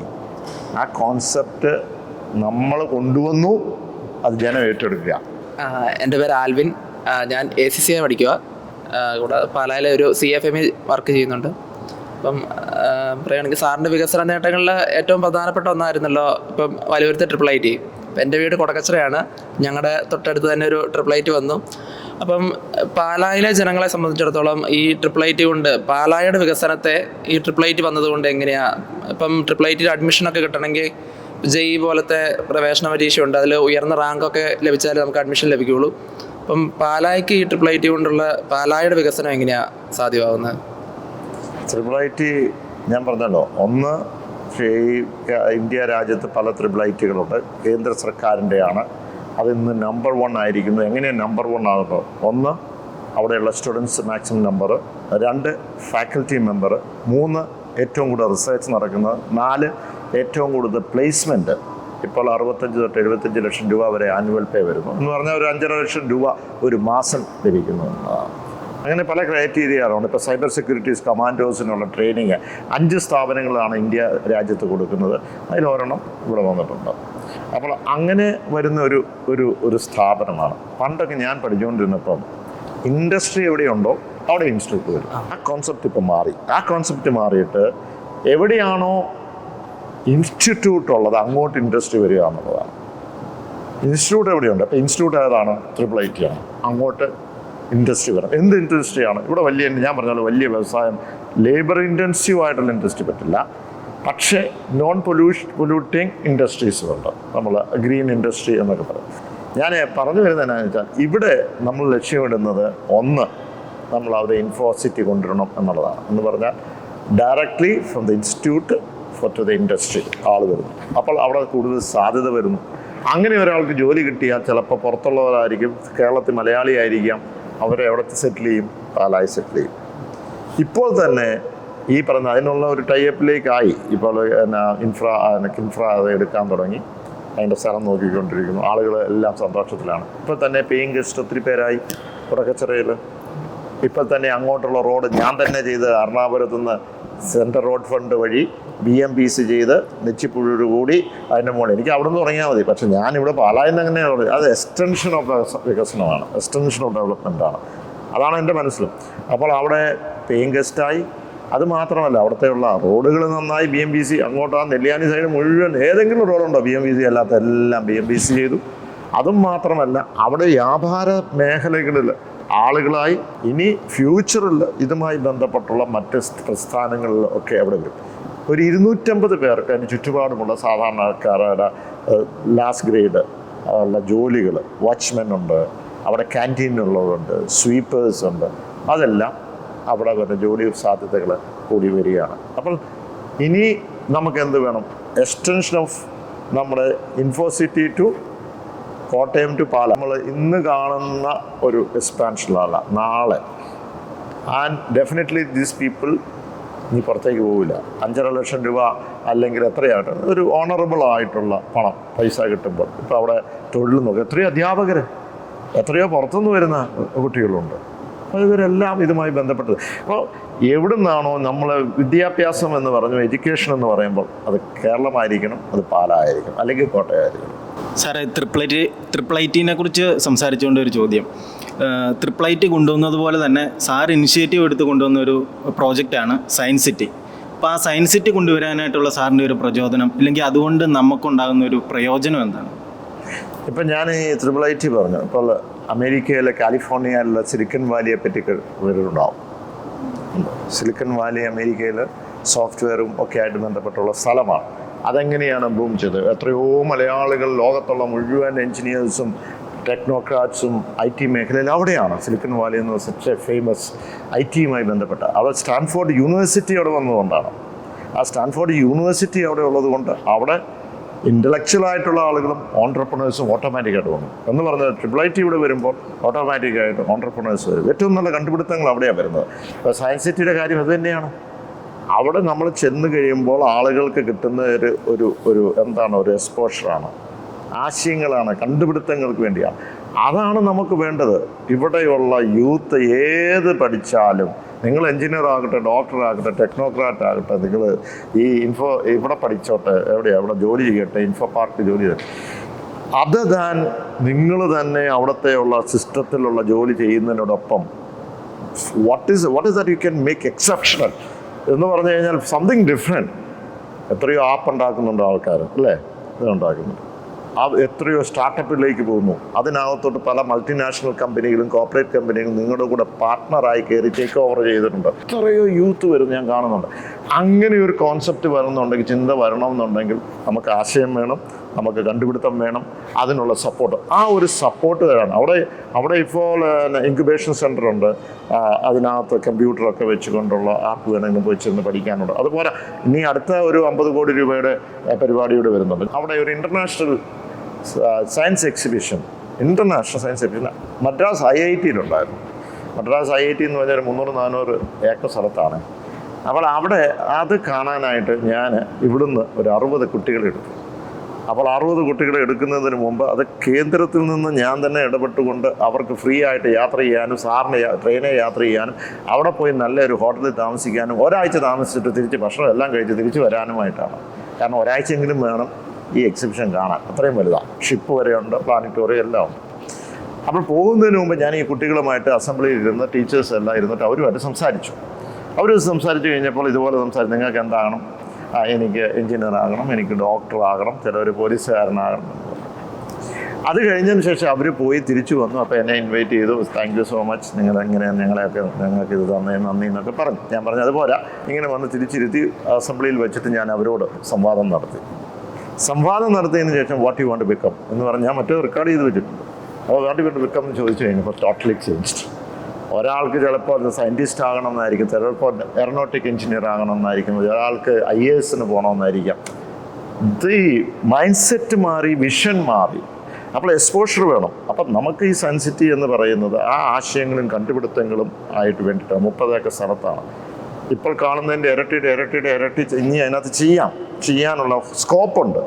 ആ കോൺസെപ്റ്റ് നമ്മൾ കൊണ്ടുവന്നു, അത് ജനം ഏറ്റെടുക്കുക. എൻ്റെ പേര് ആൽവിൻ. ഞാൻ ACCA പഠിക്കുക. കൂടാതെ പാലായിലെ ഒരു CFME വർക്ക് ചെയ്യുന്നുണ്ട്. അപ്പം പറയുകയാണെങ്കിൽ സാറിൻ്റെ വികസന നേട്ടങ്ങളിൽ ഏറ്റവും പ്രധാനപ്പെട്ട ഒന്നായിരുന്നല്ലോ ഇപ്പം വലുവരുത്ത IIIT. അപ്പം എൻ്റെ വീട് കൊടക്കച്ചിറയാണ്. ഞങ്ങളുടെ തൊട്ടടുത്ത് തന്നെ ഒരു IIIT വന്നു. അപ്പം പാലായിലെ ജനങ്ങളെ സംബന്ധിച്ചിടത്തോളം ഈ IIIT കൊണ്ട് പാലായുടെ വികസനത്തെ ഈ IIIT വന്നതുകൊണ്ട് എങ്ങനെയാണ് ഇപ്പം IIIT അഡ്മിഷനൊക്കെ കിട്ടണമെങ്കിൽ JEE പോലത്തെ പ്രവേശന പരീക്ഷയുണ്ട്. അതിൽ ഉയർന്ന റാങ്കൊക്കെ ലഭിച്ചാലേ നമുക്ക് അഡ്മിഷൻ ലഭിക്കുകയുള്ളൂ. അപ്പം പാലായ്ക്ക് ഈ IIIT കൊണ്ടുള്ള പാലായുടെ വികസനം എങ്ങനെയാണ് സാധ്യമാകുന്നത്? IIIT ഞാൻ പറഞ്ഞല്ലോ, ഒന്ന് ഇന്ത്യ രാജ്യത്ത് പല IIITകളുണ്ട്. കേന്ദ്ര സർക്കാരിൻ്റെയാണ്. അതിന്ന് നമ്പർ 1 ആയിരിക്കുന്നു. എങ്ങനെയാണ് നമ്പർ 1 ആകുന്നത്? ഒന്ന്, അവിടെയുള്ള students maximum number. 2, faculty member. 3, ഏറ്റവും കൂടുതൽ റിസർച്ച് നടക്കുന്നത്. 4, ഏറ്റവും കൂടുതൽ പ്ലേസ്മെൻറ്റ്. ഇപ്പോൾ 65 തൊട്ട് 75 ലക്ഷം രൂപ വരെ ആനുവൽ പേ വരുന്നു എന്ന് പറഞ്ഞാൽ ഒരു 5.5 ലക്ഷം രൂപ ഒരു മാസം ലഭിക്കുന്നു. അങ്ങനെ പല ക്രൈറ്റീരിയകളുണ്ട്. ഇപ്പോൾ സൈബർ സെക്യൂരിറ്റീസ് കമാൻഡോസിനുള്ള ട്രെയിനിങ് 5 സ്ഥാപനങ്ങളാണ് ഇന്ത്യ രാജ്യത്ത് കൊടുക്കുന്നത്. അതിലൊരെണ്ണം ഇവിടെ വന്നിട്ടുണ്ട്. അപ്പോൾ അങ്ങനെ വരുന്ന ഒരു സ്ഥാപനമാണ്. പണ്ടൊക്കെ ഞാൻ പഠിച്ചുകൊണ്ടിരുന്നപ്പം ഇൻഡസ്ട്രി എവിടെയുണ്ടോ അവിടെ ഇൻസ്റ്റിറ്റ്യൂട്ട് വരും. ആ കോൺസെപ്റ്റ് ഇപ്പം മാറി. ആ കോൺസെപ്റ്റ് മാറിയിട്ട് എവിടെയാണോ ഇൻസ്റ്റിറ്റ്യൂട്ട് ഉള്ളത് അങ്ങോട്ട് ഇൻഡസ്ട്രി വരിക എന്നുള്ളതാണ്. ഇൻസ്റ്റിറ്റ്യൂട്ട് എവിടെയുണ്ട്? അപ്പോൾ ഇൻസ്റ്റിറ്റ്യൂട്ട് ഏതാണ്? IIIT ആണ്. അങ്ങോട്ട് ഇൻഡസ്ട്രി വരണം. എന്ത് ഇൻഡസ്ട്രിയാണ്? ഇവിടെ വലിയ, ഞാൻ പറഞ്ഞാൽ വലിയ വ്യവസായം, ലേബർ ഇൻറ്റൻസീവ് ആയിട്ടുള്ള ഇൻഡസ്ട്രി പറ്റില്ല. പക്ഷേ നോൺ പൊല്യൂട്ടിങ് ഇൻഡസ്ട്രീസ് ഉണ്ട്. നമ്മൾ ഗ്രീൻ ഇൻഡസ്ട്രി എന്നൊക്കെ പറയും. ഞാൻ പറഞ്ഞു വരുന്നത് എന്നാന്ന് വെച്ചാൽ ഇവിടെ നമ്മൾ ലക്ഷ്യമിടുന്നത് ഒന്ന്, നമ്മൾ അവരെ ഇൻഫോസിറ്റി കൊണ്ടുവരണം എന്നുള്ളതാണ്. എന്ന് പറഞ്ഞാൽ directly from the institute to the industry ആൾ വരുന്നു. അപ്പോൾ അവിടെ കൂടുതൽ സാധ്യത വരുന്നു. അങ്ങനെ ഒരാൾക്ക് ജോലി കിട്ടിയാൽ ചിലപ്പോൾ പുറത്തുള്ളവരായിരിക്കും, കേരളത്തിൽ മലയാളി ആയിരിക്കാം, അവരെ എവിടെ സെറ്റിൽ ചെയ്യും? പാലായി സെറ്റിൽ ചെയ്യും. ഇപ്പോൾ തന്നെ ഈ പറഞ്ഞ അതിനുള്ള ഒരു ടൈപ്പിലേക്കായി. ഇപ്പോൾ കിൻഫ്ര അത് എടുക്കാൻ തുടങ്ങി. അതിൻ്റെ സ്ഥലം നോക്കിക്കൊണ്ടിരിക്കുന്നു. ആളുകൾ എല്ലാം സന്തോഷത്തിലാണ്. ഇപ്പോൾ തന്നെ പേയിങ് ഗസ്റ്റ് ഒത്തിരി പേരായി കൊടക്കച്ചിറയിൽ. ഇപ്പോൾ തന്നെ അങ്ങോട്ടുള്ള റോഡ് ഞാൻ തന്നെ ചെയ്ത് എറണാകുളത്ത് നിന്ന് സെൻട്രൽ റോഡ് ഫണ്ട് വഴി BMPC ചെയ്ത് നെച്ചിപ്പുഴൂര് കൂടി അതിൻ്റെ മുകളിൽ എനിക്ക് അവിടെ നിന്ന് തുടങ്ങിയാൽ മതി. പക്ഷേ ഞാനിവിടെ പാലായിന്ന് അങ്ങനെയാണ്. അത് എക്സ്റ്റൻഷൻ ഓഫ് വികസനമാണ്, എക്സ്റ്റൻഷൻ ഓഫ് ഡെവലപ്മെൻറ്റാണ്. അതാണ് എൻ്റെ മനസ്സിലും. അപ്പോൾ അവിടെ പേയിങ് ഗസ്റ്റായി. അതുമാത്രമല്ല, അവിടുത്തെയുള്ള റോഡുകൾ നന്നായി. BMPC അങ്ങോട്ട് ആ നെല്ലിയാനി സൈഡ് മുഴുവൻ ഏതെങ്കിലും റോഡുണ്ടോ BMPC അല്ലാത്ത എല്ലാം BMPC ചെയ്തു. അതും മാത്രമല്ല, അവിടെ വ്യാപാര മേഖലകളിൽ ആളുകളായി ഇനി ഫ്യൂച്ചറിൽ ഇതുമായി ബന്ധപ്പെട്ടുള്ള മറ്റ് പ്രസ്ഥാനങ്ങളിൽ ഒക്കെ അവിടെ വരും. ഒരു 250 പേർക്ക് അതിന് ചുറ്റുപാടുമുള്ള സാധാരണക്കാരുടെ ലാസ്റ്റ് ഗ്രേഡ് ഉള്ള ജോലികൾ, വാച്ച്മെൻ ഉണ്ട്, അവിടെ ക്യാൻറ്റീനുള്ളവരുണ്ട്, സ്വീപ്പേഴ്സ് ഉണ്ട്. അതെല്ലാം അവിടെ വരുന്ന ജോലി സാധ്യതകൾ കൂടി വരികയാണ്. അപ്പോൾ ഇനി നമുക്ക് എന്ത് വേണം? എക്സ്റ്റൻഷൻ ഓഫ് നമ്മുടെ ഇൻഫോസിറ്റി ടു കോട്ടയം ടു പാല. നമ്മൾ ഇന്ന് കാണുന്ന ഒരു എക്സ്പാൻഷനിലല്ല, നാളെ. ആൻഡ് ഡെഫിനറ്റ്ലി ദീസ് പീപ്പിൾ ഇനി പുറത്തേക്ക് പോവില്ല. 5.5 ലക്ഷം രൂപ അല്ലെങ്കിൽ എത്രയായിട്ട് ഒരു ഓണറബിൾ ആയിട്ടുള്ള പൈസ കിട്ടുമ്പോൾ ഇപ്പോൾ അവിടെ തൊഴിൽ നോക്കുക. എത്രയോ അധ്യാപകർ, എത്രയോ പുറത്തുനിന്ന് വരുന്ന കുട്ടികളുണ്ട്. അപ്പോൾ ഇവരെല്ലാം ഇതുമായി ബന്ധപ്പെട്ടത്. അപ്പോൾ എവിടെ നിന്നാണോ നമ്മൾ വിദ്യാഭ്യാസം എന്ന് പറഞ്ഞു, എഡ്യൂക്കേഷൻ എന്ന് പറയുമ്പോൾ അത് കേരളമായിരിക്കണം, അത് പാലായിരിക്കണം, അല്ലെങ്കിൽ കോട്ടയമായിരിക്കണം. സാറേ, IIIT കുറിച്ച് സംസാരിച്ചുകൊണ്ട് ഒരു ചോദ്യം. IIIT കൊണ്ടുവന്നത് പോലെ തന്നെ സാർ ഇനിഷ്യേറ്റീവ് എടുത്ത് കൊണ്ടുവന്ന ഒരു പ്രോജക്റ്റാണ് സയൻസ് സിറ്റി. അപ്പോൾ ആ സയൻസ് സിറ്റി കൊണ്ടുവരാനായിട്ടുള്ള സാറിൻ്റെ ഒരു പ്രചോദനം, ഇല്ലെങ്കിൽ അതുകൊണ്ട് നമുക്കുണ്ടാകുന്ന ഒരു പ്രയോജനം എന്താണ്? ഇപ്പം ഞാൻ ഈ IIIT പറഞ്ഞു. ഇപ്പോൾ അമേരിക്കയിലെ കാലിഫോർണിയയിലുള്ള സിലിക്കൺ വാലിയെ പറ്റി വരുന്നുണ്ടാവും. സിലിക്കൺ വാലി അമേരിക്കയിൽ സോഫ്റ്റ്വെയറും ഒക്കെ ആയിട്ട് ബന്ധപ്പെട്ടുള്ള സ്ഥലമാണ്. അതെങ്ങനെയാണ് ബൂം ചെയ്തത്? എത്രയോ മലയാളികൾ, ലോകത്തുള്ള മുഴുവൻ എൻജിനീയേഴ്സും ടെക്നോക്രാറ്റ്സും IT മേഖലയിൽ അവിടെയാണ്. സിലിക്കൺ വാലി എന്ന് സച്ച് എ ഫേമസ് IT-യുമായി ബന്ധപ്പെട്ട അവിടെ സ്റ്റാൻഫോർഡ് യൂണിവേഴ്സിറ്റി അവിടെ വന്നതുകൊണ്ടാണ്. ആ സ്റ്റാൻഫോർഡ് യൂണിവേഴ്സിറ്റി അവിടെ ഉള്ളത് കൊണ്ട് അവിടെ ഇൻ്റലക്ച്വലായിട്ടുള്ള ആളുകളും ഓൺട്രപ്രണേഴ്സും ഓട്ടോമാറ്റിക്കായിട്ട് വന്നു. എന്ന് പറഞ്ഞാൽ IIIT ഇവിടെ വരുമ്പോൾ ഓട്ടോമാറ്റിക്കായിട്ട് ഓൺട്രപ്രണേഴ്സ് വരും. ഏറ്റവും നല്ല കണ്ടുപിടുത്തങ്ങൾ അവിടെയാണ് വരുന്നത്. ഇപ്പോൾ സയൻസ് സിറ്റിയുടെ കാര്യം അത് തന്നെയാണ്. അവിടെ നമ്മൾ ചെന്ന് കഴിയുമ്പോൾ ആളുകൾക്ക് കിട്ടുന്ന ഒരു എന്താണ്, ഒരു എക്സ്പോഷറാണ്, ആശയങ്ങളാണ്, കണ്ടുപിടുത്തങ്ങൾക്ക് വേണ്ടിയാണ്. അതാണ് നമുക്ക് വേണ്ടത്. ഇവിടെയുള്ള യൂത്ത് ഏത് പഠിച്ചാലും, നിങ്ങൾ എഞ്ചിനീയർ ആകട്ടെ, ഡോക്ടർ ആകട്ടെ, ടെക്നോക്രാറ്റ് ആകട്ടെ, നിങ്ങൾ ഈ ഇവിടെ പഠിച്ചോട്ടെ, അവിടെ ജോലി ചെയ്യട്ടെ, ഇൻഫോ പാർക്ക് ജോലി ചെയ്യട്ടെ, അത് നിങ്ങൾ തന്നെ അവിടത്തെയുള്ള സിസ്റ്റത്തിലുള്ള ജോലി ചെയ്യുന്നതിനോടൊപ്പം what is that you can make exceptional എന്ന് പറഞ്ഞു കഴിഞ്ഞാൽ സംതിങ് ഡിഫറെൻറ്റ്. എത്രയോ ആപ്പ് ഉണ്ടാക്കുന്നുണ്ട് ആൾക്കാർ, അല്ലേ? ഇത് ഉണ്ടാക്കുന്നുണ്ട്. എത്രയോ സ്റ്റാർട്ടപ്പിലേക്ക് പോകുന്നു. അതിനകത്തോട്ട് പല മൾട്ടിനാഷണൽ കമ്പനികളും കോർപ്പറേറ്റ് കമ്പനികളും നിങ്ങളുടെ കൂടെ പാർട്ട്ണറായി കയറി ടേക്ക് ഓവർ ചെയ്തിട്ടുണ്ട്. എത്രയോ യൂത്ത് വരും ഞാൻ കാണുന്നുണ്ട്. അങ്ങനെ ഒരു കോൺസെപ്റ്റ് വരുന്നുണ്ടെങ്കിൽ, ചിന്ത വരണമെന്നുണ്ടെങ്കിൽ നമുക്ക് ആശയം വേണം, നമുക്ക് കണ്ടുപിടുത്തം വേണം, അതിനുള്ള സപ്പോർട്ട്. ആ ഒരു സപ്പോർട്ട് തരാണ് അവിടെ ഇപ്പോൾ ഇൻക്യുബേഷൻ സെൻ്റർ ഉണ്ട്. അതിനകത്ത് കമ്പ്യൂട്ടറൊക്കെ വെച്ചുകൊണ്ടുള്ള ആപ്പ് വേണമെങ്കിലും പോയി ചെന്ന് പഠിക്കാനുണ്ട്. അതുപോലെ ഇനി അടുത്ത ഒരു 50 കോടി രൂപയുടെ പരിപാടിയോട് വരുന്നുണ്ട്. അവിടെ ഒരു international science exhibition, international science exhibition Madras IIT-യിലുണ്ടായിരുന്നു. മദ്രാസ് IIT എന്ന് പറഞ്ഞാൽ 300-400 ഏക്കർ സ്ഥലത്താണ്. അപ്പോൾ അവിടെ അത് കാണാനായിട്ട് ഞാൻ ഇവിടുന്ന് ഒരു 60 കുട്ടികളെ എടുത്തു. അപ്പോൾ 60 കുട്ടികളെ എടുക്കുന്നതിന് മുമ്പ് അത് കേന്ദ്രത്തിൽ നിന്ന് ഞാൻ തന്നെ ഇടപെട്ടുകൊണ്ട് അവർക്ക് ഫ്രീ ആയിട്ട് യാത്ര ചെയ്യാനും, സാറിന് ട്രെയിനിൽ യാത്ര ചെയ്യാനും, അവിടെ പോയി നല്ലൊരു ഹോട്ടലിൽ താമസിക്കാനും, ഒരാഴ്ച താമസിച്ചിട്ട് തിരിച്ച് ഭക്ഷണം എല്ലാം കഴിച്ച് തിരിച്ച് വരാനുമായിട്ടാണ്. കാരണം ഒരാഴ്ചയെങ്കിലും വേണം ഈ എക്സിബിഷൻ കാണാൻ, അത്രയും വലുതാണ്. ഷിപ്പ് വരെയുണ്ട്, പ്ലാനറ്റോറിയം എല്ലാം ഉണ്ട്. അപ്പോൾ പോകുന്നതിന് മുമ്പ് ഞാൻ ഈ കുട്ടികളുമായിട്ട് അസംബ്ലിയിൽ ഇരുന്ന് ടീച്ചേഴ്സ് എല്ലാം ഇരുന്നിട്ട് അവരുമായിട്ട് സംസാരിച്ചു കഴിഞ്ഞപ്പോൾ ഇതുപോലെ സംസാരിച്ചു, നിങ്ങൾക്ക് എന്താകണം? എനിക്ക് എഞ്ചിനീയർ ആകണം, എനിക്ക് ഡോക്ടർ ആകണം, ചിലവർ പോലീസുകാരനാകണം. അത് കഴിഞ്ഞതിന് ശേഷം അവർ പോയി തിരിച്ചു വന്നു. അപ്പോൾ എന്നെ ഇൻവൈറ്റ് ചെയ്തു. താങ്ക് യു സോ മച്ച്, നിങ്ങളെങ്ങനെ ഞങ്ങൾക്ക് ഇത് തന്നേ നന്ദി എന്നൊക്കെ പറഞ്ഞു. ഞാൻ പറഞ്ഞു അതുപോലെ ഇങ്ങനെ വന്ന് തിരിച്ചിരുത്തി അസംബ്ലിയിൽ വെച്ചിട്ട് ഞാൻ അവരോട് സംവാദം നടത്തിയതിന് ശേഷം what you want to become എന്ന് പറഞ്ഞ് ഞാൻ മറ്റേ റെക്കോർഡ് ചെയ്ത് വെച്ചിട്ടുണ്ട്. അപ്പോൾ what you want to become എന്ന് ചോദിച്ചു കഴിഞ്ഞപ്പോൾ ടോട്ടലി ചേഞ്ച്ഡ്. ഒരാൾക്ക് ചിലപ്പോൾ സയൻറ്റിസ്റ്റ് ആകണമെന്നായിരിക്കും, ചിലപ്പോൾ എയറോനോട്ടിക് എഞ്ചിനീയർ ആകണമെന്നായിരിക്കും, ഒരാൾക്ക് IAS പോകണമെന്നായിരിക്കാം. ഈ മൈൻഡ് സെറ്റ് മാറി, വിഷൻ മാറി. അപ്പോൾ എക്സ്പോഷർ വേണം. അപ്പം നമുക്ക് ഈ സയൻസിറ്റി എന്ന് പറയുന്നത് ആ ആശയങ്ങളും കണ്ടുപിടുത്തങ്ങളും ആയിട്ട് വേണ്ടിയിട്ടാണ്. 30 ഏക്കർ സ്ഥലത്താണ് ഇപ്പോൾ കാണുന്നതിൻ്റെ ഇരട്ടി ഇനി അതിനകത്ത് ചെയ്യാനുള്ള സ്കോപ്പുണ്ട്.